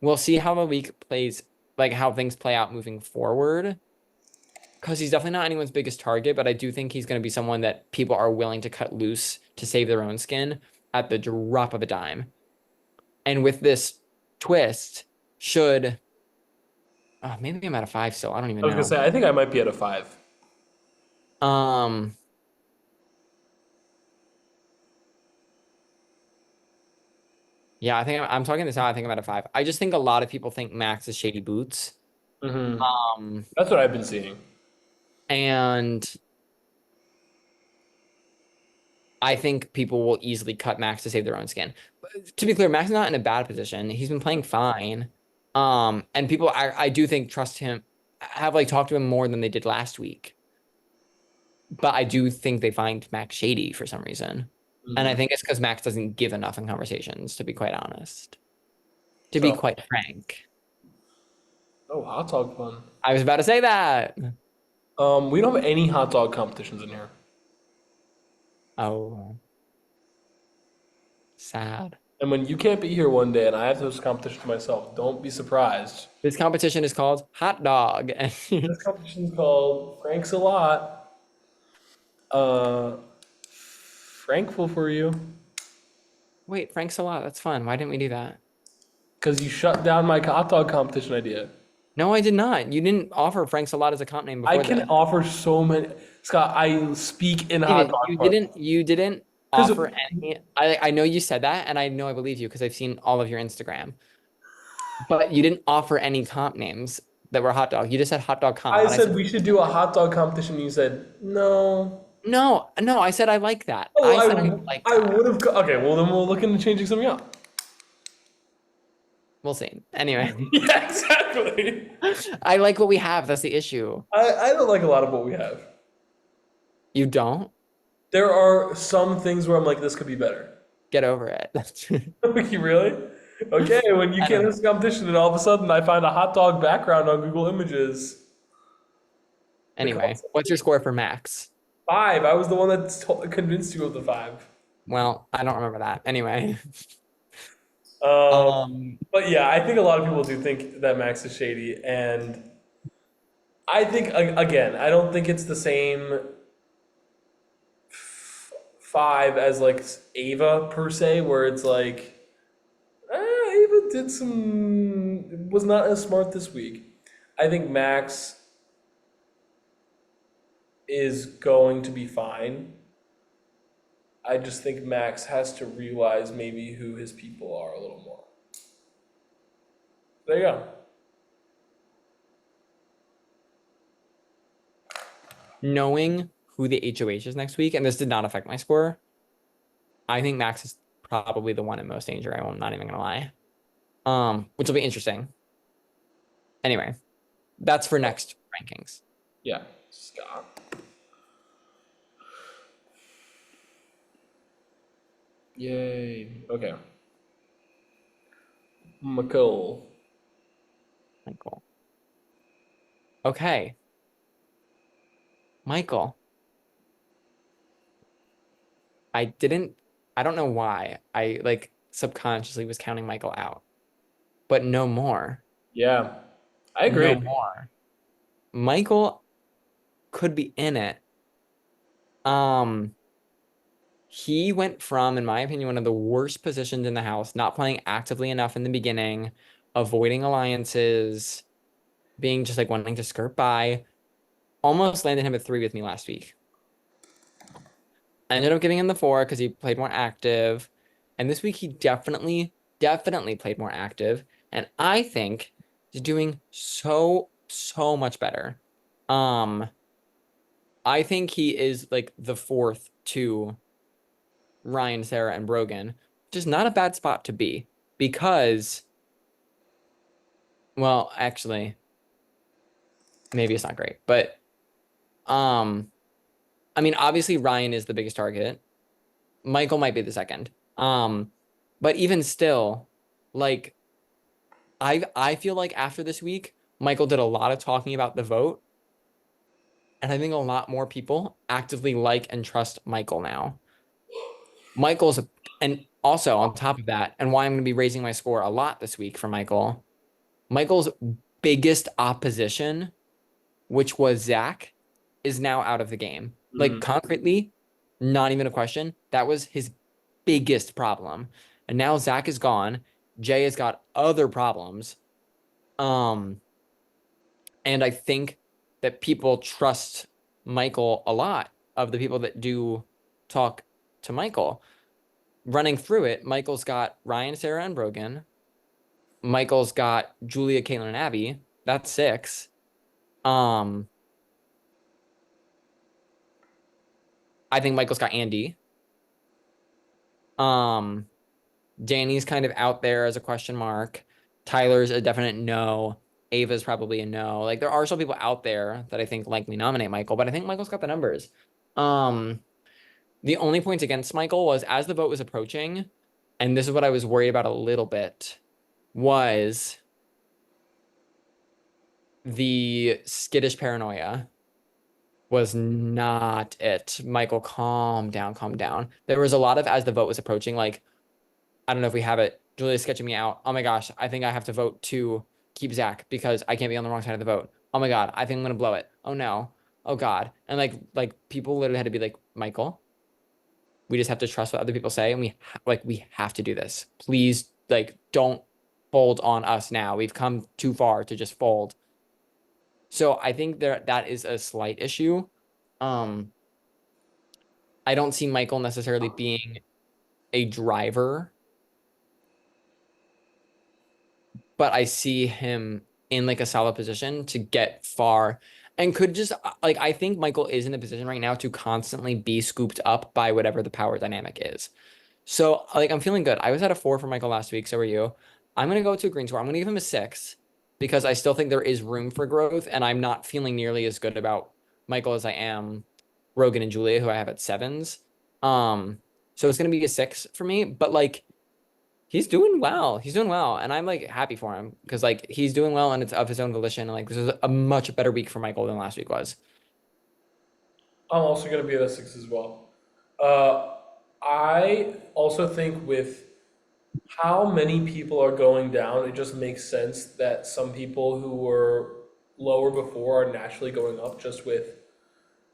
We'll see how the week plays, like how things play out moving forward. Because he's definitely not anyone's biggest target, but I do think he's going to be someone that people are willing to cut loose to save their own skin at the drop of a dime. And with this twist, should maybe I'm at a 5 still. I don't even I was gonna know. say I think I might be at a 5. Um, yeah, I think I'm talking this out. I think I'm at a 5. I just think a lot of people think Max is shady boots. Mm-hmm. Um, That's what I've been seeing. and I think people will easily cut Max to save their own skin. But to be clear, Max is not in a bad position. He's been playing fine. And people I do think trust him, have like talked to him more than they did last week. But I do think they find Max shady for some reason. And I Mm. think it's because Max doesn't give enough in conversations, to be quite honest. To be So, quite frank. oh, hot dog fun. I was about to say that. We don't have any hot dog competitions in here. Oh, sad. And when you can't be here one day and I have to host a competition to myself, don't be surprised. This competition is called Hot Dog. This competition is called Frank's a Lot. Uh, Frankful for you. Wait, Frank Salat, that's fun. Why didn't we do that? Because you shut down my hot dog competition idea. No, I did not. You didn't offer Frank Salat as a comp name I before can this. offer so many. Scott, I speak in hot David, dog you parlance. didn't you didn't Because offer any. I know you said that, and I know I believe you because I've seen all of your Instagram. But you didn't offer any comp names that were hot dog. You just said hot dog comp, I and I said said we should do a hot dog competition, and you said no. no, no. I said I like that. Oh, I said I like I that. would have. Okay, well then we'll look into changing something up. We'll see. Anyway, Yeah, exactly. I like what we have. That's the issue. I don't like a lot of what we have. You don't There are some things where I'm like, this could be better. get over it. You really? Okay, when you I can't don't know. host a competition and all of a sudden I find a hot dog background on Google Images. The Anyway, concept. what's your score for Max? 5. I was the one that convinced you of the 5. Well, I don't remember that. Anyway, Um, um, but yeah, I think a lot of people do think that Max is shady, and I think again, I don't think it's the same 5 as like Ava per se, where it's like Ava did some was not as smart this week. I think Max is going to be fine. I just think Max has to realize maybe who his people are a little more. There you go. knowing who the HOH is next week, and this did not affect my score, I think Max is probably the one in most danger. I'm not even gonna lie. Which will be interesting. Anyway, that's for next rankings. Yeah, Scott. Yay. Okay. McCall. Michael. Okay, Michael. I didn't. I don't know why. I like subconsciously was counting Michael out, but no more. Yeah, I No agree. more. Michael could be in it. Um, he went from, in my opinion, one of the worst positions in the house, not playing actively enough in the beginning, avoiding alliances, being just like wanting to skirt by. Almost landed him at 3 with me last week. I ended up giving him the 4 because he played more active. And this week he definitely played more active. And I think he's doing so much better. Um, I think he is like the fourth to Ryan, Sarah, and Brogan, which is not a bad spot to be because, well, actually, maybe it's not great, but I mean, obviously Ryan is the biggest target. Michael might be the second. Um, but even still, like I feel like after this week, Michael did a lot of talking about the vote, and I think a lot more people actively like and trust Michael now. Michael's and also on top of that, and why I'm going to be raising my score a lot this week for Michael. Michael's biggest opposition, which was Zach, is now out of the game. Like Mhm. concretely, not even a question. That was his biggest problem. And now Zach is gone. Jay has got other problems. Um, and I think that people trust Michael a lot of the people that do talk to Michael. Running through it, Michael's got Ryan, Sarah, and Brogan. Michael's got Julia, Caitlin, and Abby. That's six. Um, I think Michael's got Andy. Um, Danny's kind of out there as a question mark. Tyler's a definite no. Ava's probably a no. Like there are some people out there that I think likely nominate Michael, but I think Michael's got the numbers. Um, the only points against Michael was as the vote was approaching, and this is what I was worried about a little bit, was the skittish paranoia was not it. Michael, calm down, calm down. There was a lot of as the vote was approaching, like I don't know if we have it. Julia's sketching me out. Oh my gosh, I think I have to vote to keep Zach because I can't be on the wrong side of the vote. Oh my God, I think I'm gonna blow it. Oh no. Oh God. And like people literally had to be like, Michael, we just have to trust what other people say, and we have to do this. Please, like, don't fold on us now. We've come too far to just fold. So I think that is a slight issue. Um, I don't see Michael necessarily being a driver, but I see him in like a solid position to get far and could just like I think Michael is in a position right now to constantly be scooped up by whatever the power dynamic is. So like I'm feeling good. I was at a 4 for Michael last week, so are you. I'm gonna go to a green score. I'm gonna give him a 6 because I still think there is room for growth, and I'm not feeling nearly as good about Michael as I am Rogan and Julia, who I have at sevens. Um, so it's gonna be a 6 for me, but like he's doing well. He's doing well, and I'm like happy for him because like he's doing well and it's of his own volition. And like this is a much better week for Michael than last week was. I'm also going to be at a six as well. Uh, I also think with how many people are going down, it just makes sense that some people who were lower before are naturally going up just with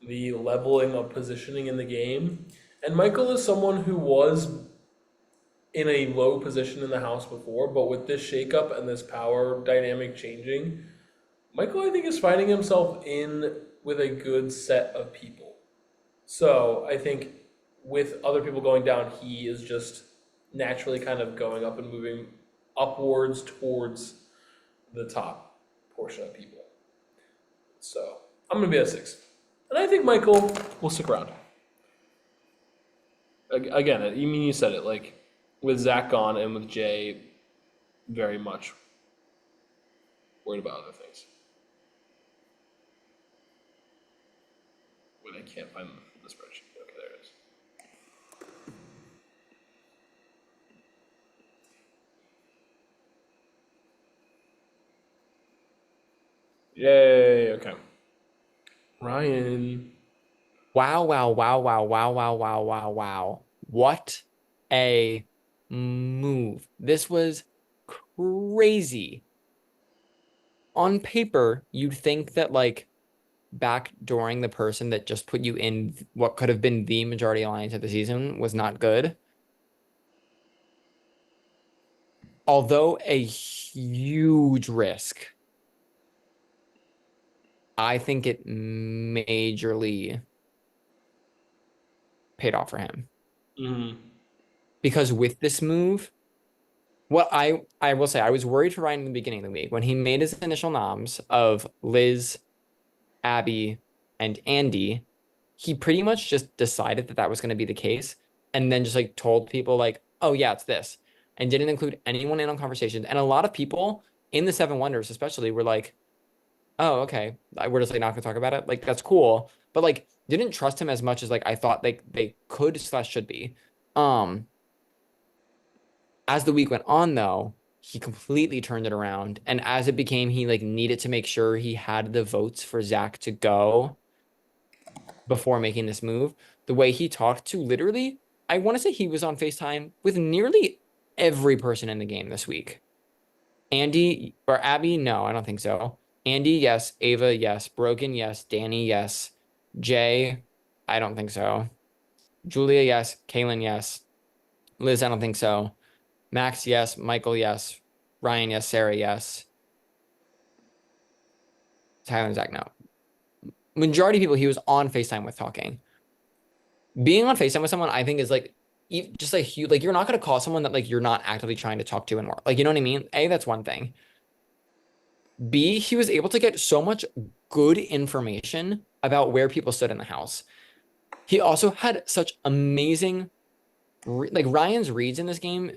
the leveling of positioning in the game. And Michael is someone who was in a low position in the house before, but with this shakeup and this power dynamic changing, Michael, I think, is finding himself in with a good set of people. So I think with other people going down, he is just naturally kind of going up and moving upwards towards the top portion of people. So I'm gonna be at six, and I think Michael will stick around. Again, you mean you said it like with Zach gone and with Jay very much worried about other things. Wait, I can't find the spreadsheet. Okay, there it is. Yay! Okay, Ryan. Wow, wow, wow, wow, wow, wow, wow, wow, wow. What a move. This was crazy. On paper, you'd think that like backdooring the person that just put you in what could have been the majority alliance of the season was not good. Although a huge risk, I think it majorly paid off for him. Mm-hmm. Because with this move, what I will say, I was worried for Ryan in the beginning of the week when he made his initial noms of Liz, Abby, and Andy. He pretty much just decided that that was going to be the case, and then just like told people like, "Oh yeah, it's this," and didn't include anyone in on conversations. And a lot of people in the Seven Wonders, especially, were like, "Oh, okay, we're just like not gonna talk about it. Like that's cool," but like didn't trust him as much as like I thought they could slash should be. Um, As the week went on, though, he completely turned it around. And as it became, he like needed to make sure he had the votes for Zach to go before making this move. The way he talked to literally, I want to say he was on FaceTime with nearly every person in the game this week. Andy or Abby, no, I don't think so. Andy, yes. Ava, yes. Brogan, yes. Danny, yes. Jay, I don't think so. Julia, yes. Kaylin, yes. Liz, I don't think so. Max, yes. Michael, yes. Ryan, yes. Sarah, yes. Tyler and Zach, no. Majority of people he was on FaceTime with talking. Being on FaceTime with someone, I think, is like just like huge. Like you're not gonna call someone that like you're not actively trying to talk to anymore. Like you know what I mean? A, that's one thing. B, he was able to get so much good information about where people stood in the house. He also had such amazing like Ryan's reads in this game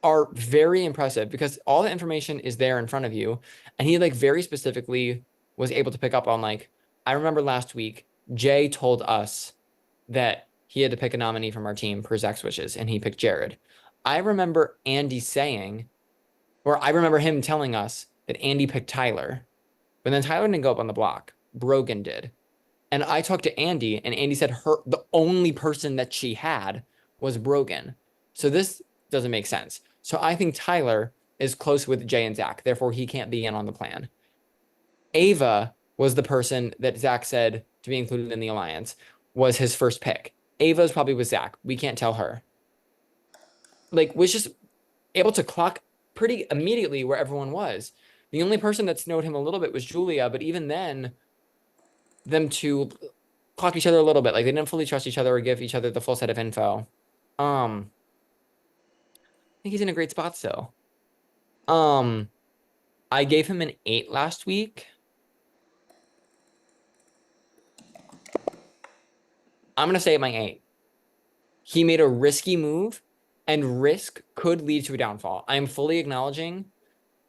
are very impressive because all the information is there in front of you. And he like very specifically was able to pick up on like, I remember last week, Jay told us that he had to pick a nominee from our team per Zach's wishes, and he picked Jared. I remember Andy saying, or I remember him telling us that Andy picked Tyler, but then Tyler didn't go up on the block. Brogan did. And I talked to Andy, and Andy said the only person that she had was Brogan. So this doesn't make sense. So I think Tyler is close with Jay and Zach, therefore he can't be in on the plan. Ava was the person that Zach said to be included in the alliance, was his first pick. Ava's probably with Zach. We can't tell her. Like, was just able to clock pretty immediately where everyone was. The only person that snowed him a little bit was Julia, but even then, them two clock each other a little bit. Like they didn't fully trust each other or give each other the full set of info. I think he's in a great spot still. Um, I gave him an 8 last week. I'm gonna say my 8. He made a risky move, and risk could lead to a downfall. I'm fully acknowledging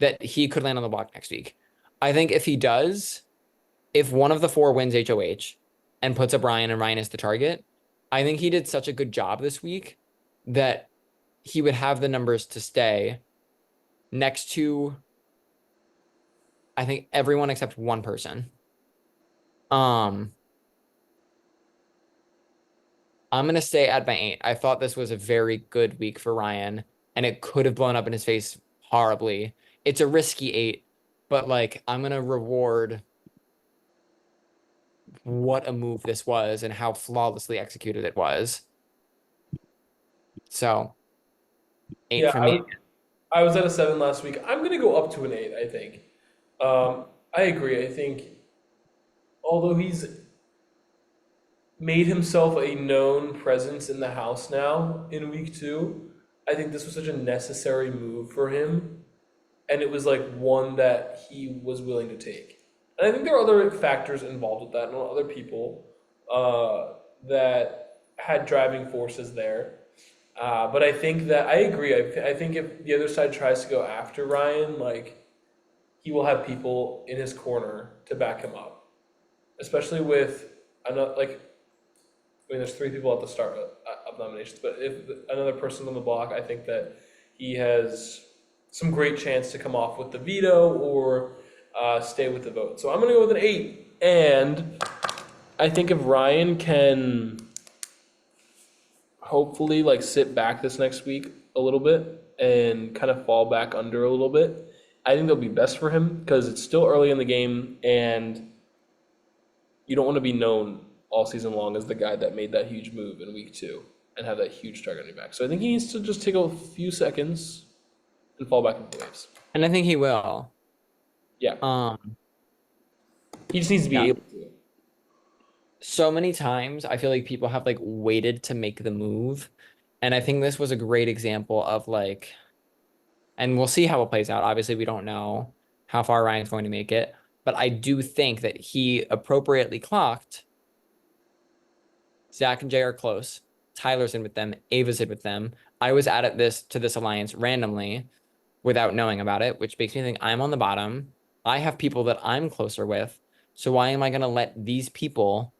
that he could land on the block next week. I think if he does, if one of the 4 wins HOH and puts up Ryan and Ryan is the target, I think he did such a good job this week that he would have the numbers to stay next to, I think, everyone except one person. Um, I'm gonna stay at my 8. I thought this was a very good week for Ryan, and it could have blown up in his face horribly. It's a risky 8, but like I'm gonna reward what a move this was and how flawlessly executed it was. So 8 Yeah, for me. I was at a 7 last week. I'm gonna go up to an 8, I think. I agree. I think although he's made himself a known presence in the house now in week 2, I think this was such a necessary move for him, and it was like one that he was willing to take. And I think there are other factors involved with that, and other people that had driving forces there. But I think that I agree. I think if the other side tries to go after Ryan, like he will have people in his corner to back him up, especially with another like. I mean, there's 3 people at the start of nominations, but if another person on the block, I think that he has some great chance to come off with the veto or stay with the vote. So I'm going to go with an 8. And I think if Ryan can hopefully like sit back this next week a little bit and kind of fall back under a little bit, I think that'll be best for him because it's still early in the game and you don't want to be known all season long as the guy that made that huge move in week 2 and have that huge target on your back. So I think he needs to just take a few seconds and fall back into the waves. And I think he will. Yeah, Um, he just needs to be yeah. able to. So many times I feel like people have like waited to make the move. And I think this was a great example of like, and we'll see how it plays out. Obviously, we don't know how far Ryan's going to make it, but I do think that he appropriately clocked. Zach and Jay are close. Tyler's in with them. Ava's in with them. I was added this alliance randomly without knowing about it, which makes me think I'm on the bottom. I have people that I'm closer with. So why am I going to let these people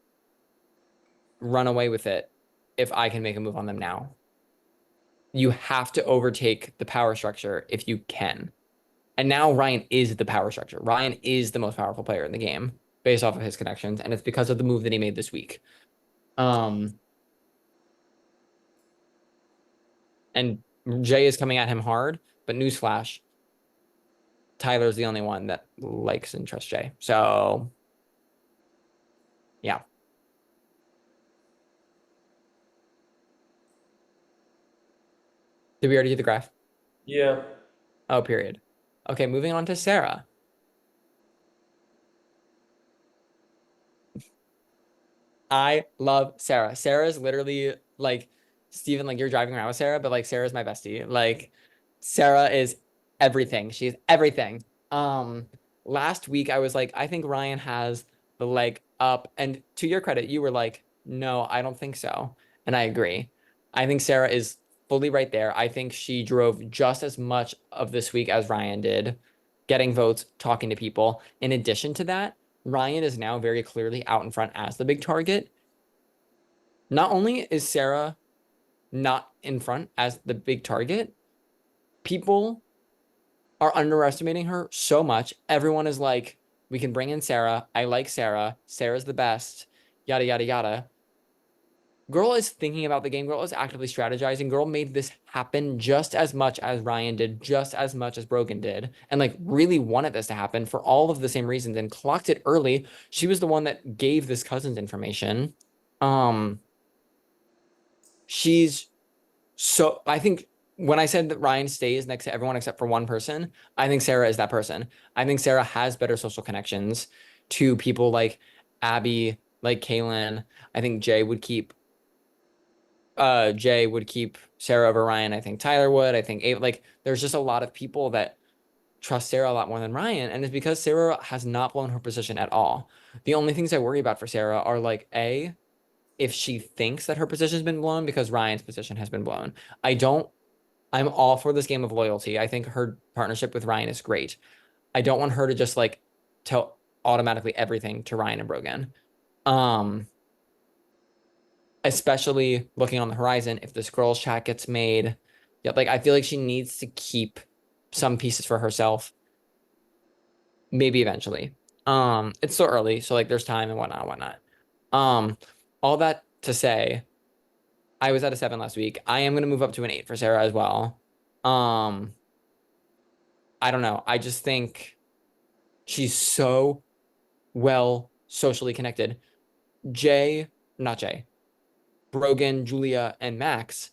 run away with it if I can make a move on them now? you have to overtake the power structure if you can. And now Ryan is the power structure. Ryan is the most powerful player in the game based off of his connections, and it's because of the move that he made this week. Um, and Jay is coming at him hard, but newsflash, Tyler's the only one that likes and trusts Jay. So yeah. Did we already do the graph? Yeah. Oh, period. Okay, moving on to Sarah. I love Sarah. Sarah is literally like Steven, like you're driving around with Sarah, but like Sarah's my bestie. Like Sarah is everything. She's everything. Um, Last week I was like, I think Ryan has the leg up. And to your credit, you were like, no, I don't think so. And I agree. I think Sarah is fully right there. I think she drove just as much of this week as Ryan did, getting votes, talking to people. In addition to that, Ryan is now very clearly out in front as the big target. Not only is Sarah not in front as the big target, people are underestimating her so much. Everyone is like, we can bring in Sarah. I like Sarah. Sarah's the best. Yada, yada, yada. Girl is thinking about the game. Girl is actively strategizing. Girl made this happen just as much as Ryan did, just as much as Brogan did, and like really wanted this to happen for all of the same reasons and clocked it early. She was the one that gave this cousin's information. Um, she's so I think when I said that Ryan stays next to everyone except for one person, I think Sarah is that person. I think Sarah has better social connections to people like Abby, like Kaylin. I think Jay would keep Sarah over Ryan. I think Tyler would. I think like there's just a lot of people that trust Sarah a lot more than Ryan, and it's because Sarah has not blown her position at all. The only things I worry about for Sarah are like A, if she thinks that her position's been blown because Ryan's position has been blown. I don't I'm all for this game of loyalty. I think her partnership with Ryan is great. I don't want her to just like tell automatically everything to Ryan and Brogan. Um, Especially looking on the horizon, if the scrolls chat gets made. Yeah, like I feel like she needs to keep some pieces for herself, maybe eventually. It's so early, so like there's time and whatnot, whatnot. Um, all that to say, I was at a 7 last week. I am gonna move up to an 8 for Sarah as well. Um, I don't know. I just think she's so well socially connected. Jay, not Jay, Brogan, Julia, and Max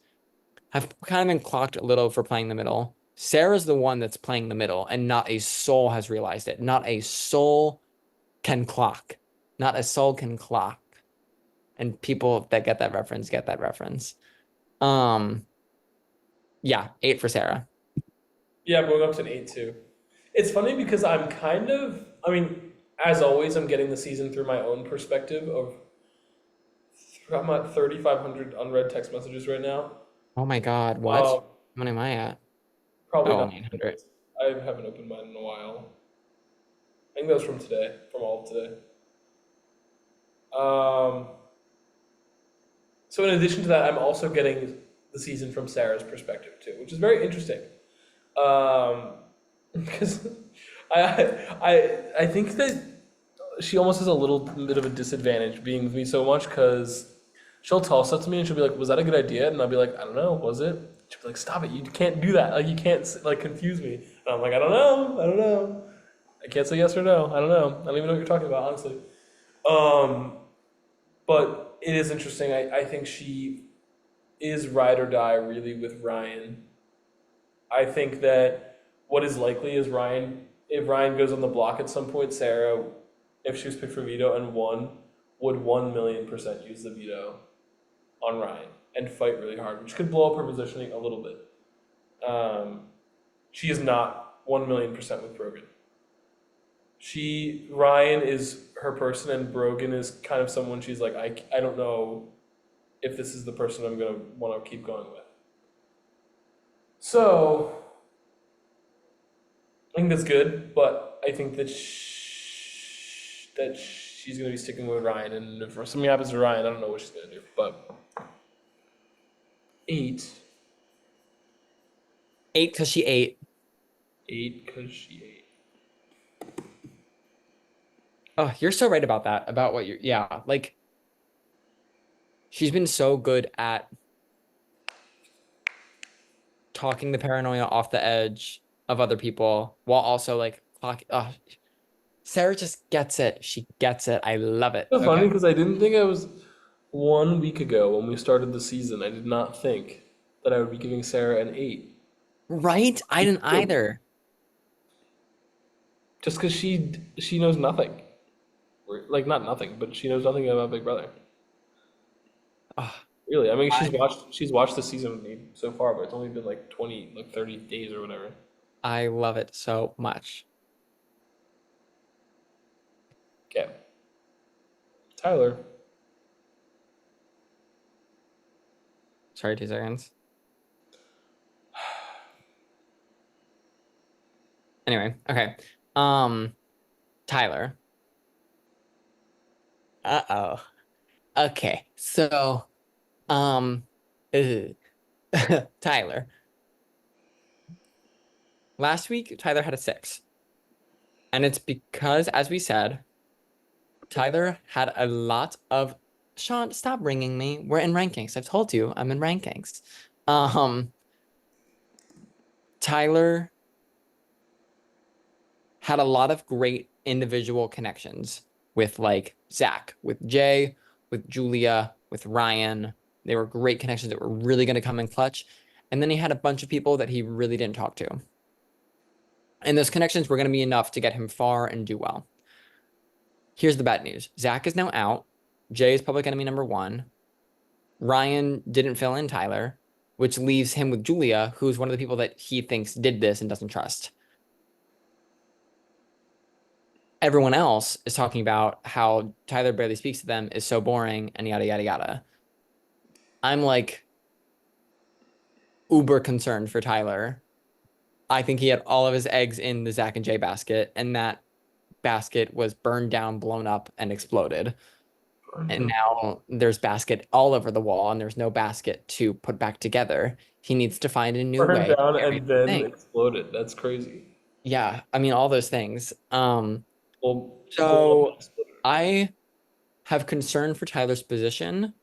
have kind of been clocked a little for playing the middle. Sarah's the one that's playing the middle, and not a soul has realized it. Not a soul can clock. Not a soul can clock. And people that get that reference get that reference. Um, yeah, 8 for Sarah. Yeah, I'm going up to an 8 too. It's funny because I mean, as always, I'm getting the season through my own perspective of, I'm at 3,500 unread text messages right now. Oh my God, what? Um, What am I at? Probably Oh, not. 900. I haven't opened mine in a while. I think that was from today, from all of today. Um, so in addition to that, I'm also getting the season from Sarah's perspective too, which is very interesting. Um, because I think that she almost has a little bit of a disadvantage being with me so much because she'll tell stuff to me and she'll be like, "Was that a good idea?" And I'll be like, "I don't know, was it?" She'll be like, "Stop it! You can't do that. Like you can't like confuse me." And I'm like, "I don't know. I don't know. I can't say yes or no. I don't know. I don't even know what you're talking about, honestly." Um, but it is interesting. I think she is ride or die really with Ryan. I think that what is likely is Ryan, if Ryan goes on the block at some point, Sarah, if she was picked for veto and won, would 1,000,000% use the veto on Ryan and fight really hard, which could blow up her positioning a little bit. Um, she is not 1,000,000% with Brogan. Ryan is her person, and Brogan is kind of someone she's like, I don't know if this is the person I'm going to want to keep going with. So I think that's good, but I think that that she's going to be sticking with Ryan, and if something happens to Ryan, I don't know what she's going to do. But 8, 8 because she ate. 8 because she ate. Oh, you're so right about that. About what you're, yeah, like she's been so good at talking the paranoia off the edge of other people while also like Sarah just gets it. She gets it. I love it. It's funny Okay. because I didn't think I was 1 week ago when we started the season. I did not think that I would be giving Sarah an 8. Right? I didn't either. Just because she knows nothing. Like not nothing, but she knows nothing about Big Brother. Oh, Really, I mean, I, she's watched the season with me so far, but it's only been like 20, like 30 days or whatever. I love it so much. Okay, Tyler. Sorry, 2 seconds. Anyway, okay. Um, Tyler. Uh-oh. Okay. So, um, ugh. Tyler. Last week, Tyler had a 6. And it's because, as we said, Tyler had a lot of Sean, stop ringing me. We're in rankings. I've told you I'm in rankings. Um, Tyler had a lot of great individual connections with like Zach, with Jay, with Julia, with Ryan. They were great connections that were really going to come in clutch. And then he had a bunch of people that he really didn't talk to. And those connections were going to be enough to get him far and do well. Here's the bad news. Zach is now out. Jay is public enemy number 1. Ryan didn't fill in Tyler, which leaves him with Julia, who's one of the people that he thinks did this and doesn't trust. Everyone else is talking about how Tyler barely speaks to them, is so boring, and yada, yada, yada. I'm like uber concerned for Tyler. I think he had all of his eggs in the Zach and Jay basket, and that basket was burned down, blown up, and exploded. And now there's basket all over the wall, and there's no basket to put back together. He needs to find a new Burned way to down carry and the then thing. exploded. That's crazy. Yeah, I mean all those things. Well, blown up and So exploded. I have concern for Tyler's position.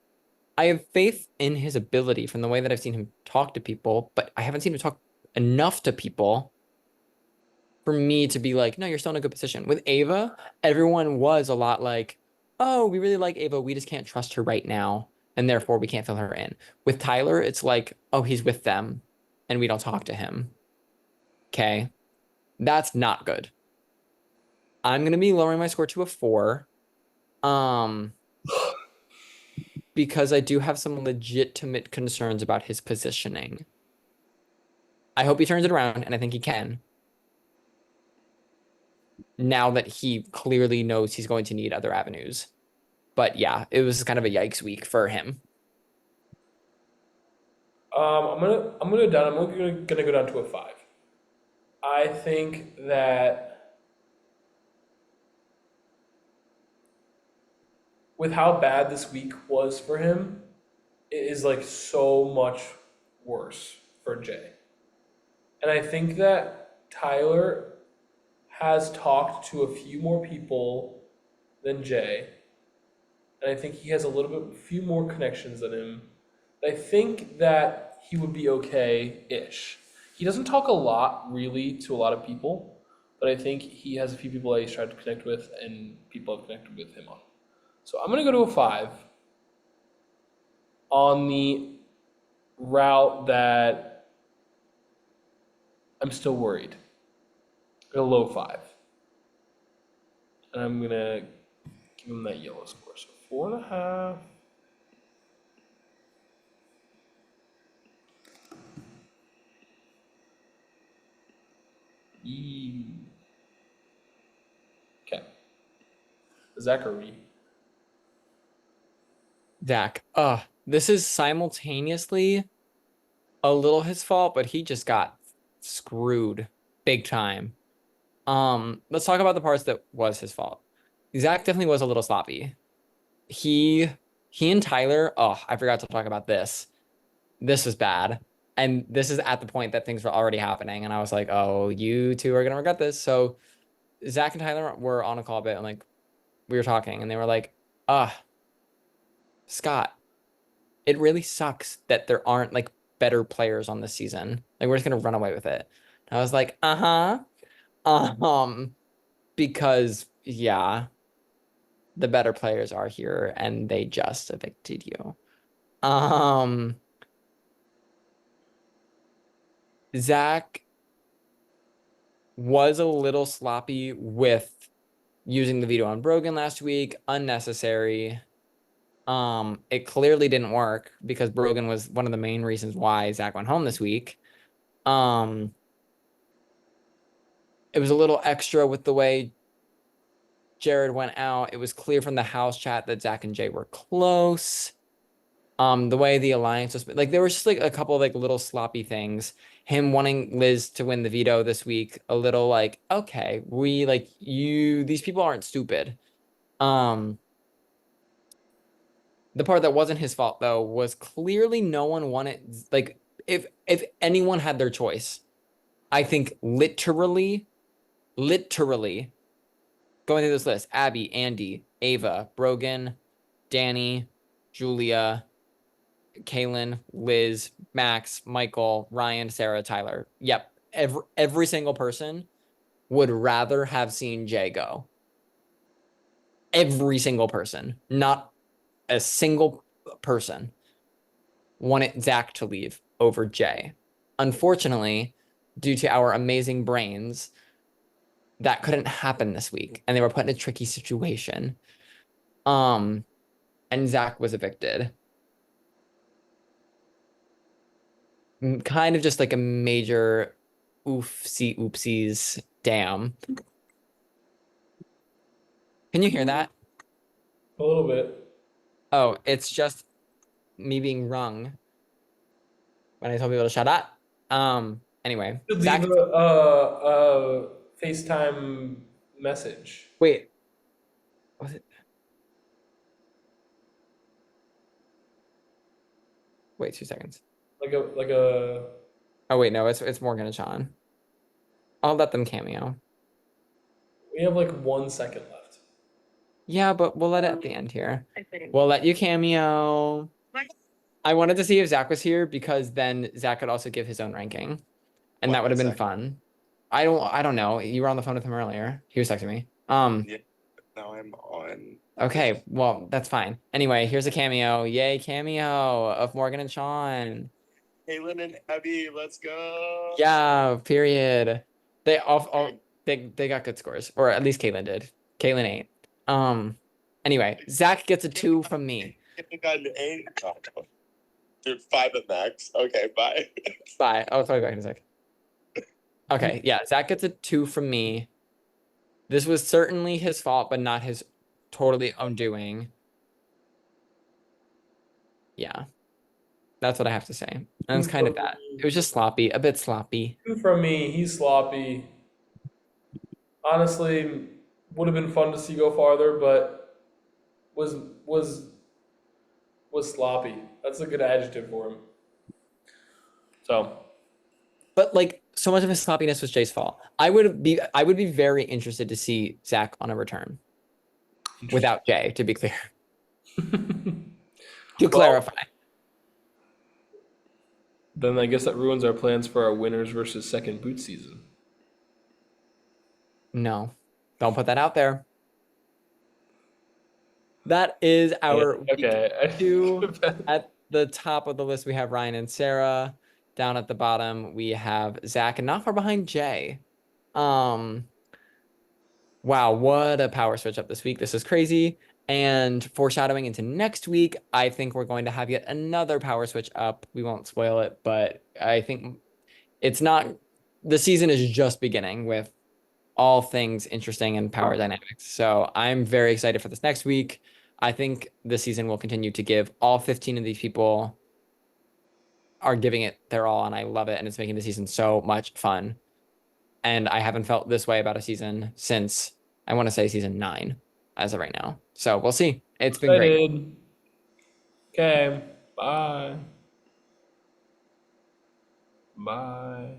I have faith in his ability from the way that I've seen him talk to people, but I haven't seen him talk enough to people for me to be like, no, you're still in a good position. With Ava, everyone was a lot like, oh, we really like Ava. We just can't trust her right now. And therefore, we can't fill her in. With Tyler, it's like, oh, he's with them and we don't talk to him. Okay. That's not good. I'm going to be lowering my score to a 4. Um, because I do have some legitimate concerns about his positioning. I hope he turns it around, and I think he can. Now that he clearly knows he's going to need other avenues. But yeah, it was kind of a yikes week for him. I'm gonna go down to a 5. I think that with how bad this week was for him, it is like so much worse for Jay. And I think that Tyler has talked to a few more people than Jay. And I think he has a little bit, few more connections than him. I think that he would be okay-ish. He doesn't talk a lot, really, to a lot of people, but I think he has a few people that he's tried to connect with, and people have connected with him on. So I'm gonna go to a 5 on the route that I'm still worried. A low 5, and I'm gonna give him that yellow score. So 4.5. Okay, Zachary. Zach, this is simultaneously a little his fault, but he just got screwed big time. Let's talk about the parts that was his fault. Zach definitely was a little sloppy. He he and Tyler, oh, I forgot to talk about this. This was bad. And this is at the point that things were already happening. And I was like, oh, you two are gonna regret this. So Zach and Tyler were on a call a bit and like we were talking and they were like, ah, Scott, it really sucks that there aren't like better players on this season. Like we're just gonna run away with it. And I was like, uh-huh. Um, because yeah, the better players are here and they just evicted you. Um, Zach was a little sloppy with using the veto on Brogan last week, unnecessary. It clearly didn't work because Brogan was one of the main reasons why Zach went home this week. Um, it was a little extra with the way Jared went out. It was clear from the house chat that Zach and Jay were close. The way the alliance was like there was just like a couple of like little sloppy things. Him wanting Liz to win the veto this week, a little like, okay, we like you, these people aren't stupid. Um, the part that wasn't his fault though was clearly no one wanted like if anyone had their choice, I think literally going through this list, Abby, Andy, Ava, Brogan, Danny, Julia, Kaylin, Liz, Max, Michael, Ryan, Sarah, Tyler. Yep. Every single person would rather have seen Jay go. Every single person. Not a single person wanted Zach to leave over Jay. Unfortunately, due to our amazing brains, that couldn't happen this week. And they were put in a tricky situation. Um, and Zach was evicted. Kind of just like a major oopsies. Damn. Can you hear that? A little bit. Oh, it's just me being rung when I told people to shut up. Anyway, Could leave Zach, a FaceTime message. wait, was it? Wait 2 seconds. Like a Oh wait, no, it's Morgan and Sean. I'll let them cameo. we have like 1 second left. Yeah, but we'll let it at the end here. We'll let you cameo. I wanted to see if Zach was here because then Zach could also give his own ranking, and that would have been fun. I don't know. You were on the phone with him earlier. He was texting me. Yeah, now I'm on. Okay, well, that's fine. Anyway, here's a cameo. Yay, cameo of Morgan and Sean. Kaylin and Abby, let's go. Yeah, period. They all they got good scores, or at least Caitlin did. Caitlin 8. Anyway, Zach gets a 2 from me. Kaylin got an 8. Oh, no. Dude, 5 at max. Okay, bye. Bye. I'll call you back in a sec. Okay, yeah, Zach gets a 2 from me. This was certainly his fault, but not his totally undoing. Yeah, that's what I have to say. And it's kind of that. It was just sloppy, a bit sloppy. Two from me. He's sloppy. Honestly, would have been fun to see go farther, but was was was sloppy. That's a good adjective for him. So But like so much of his sloppiness was Jay's fault. I would be very interested to see Zach on a return without Jay, to be clear. To well, clarify. then I guess that ruins our plans for our winners versus second boot season. No. Don't put that out there. That is our week Okay. 2. At the top of the list, we have Ryan and Sarah. Down at the bottom, we have Zach, and not far behind Jay. Um, wow, what a power switch up this week. This is crazy. And foreshadowing into next week, I think we're going to have yet another power switch up. We won't spoil it, but I think it's not, the season is just beginning with all things interesting in power dynamics. So I'm very excited for this next week. I think the season will continue to give all 15 of these people are giving it their all, and I love it. And it's making the season so much fun. And I haven't felt this way about a season since I want to say season 9 as of right now. So we'll see. It's been great. Excited. Okay. Bye. Bye.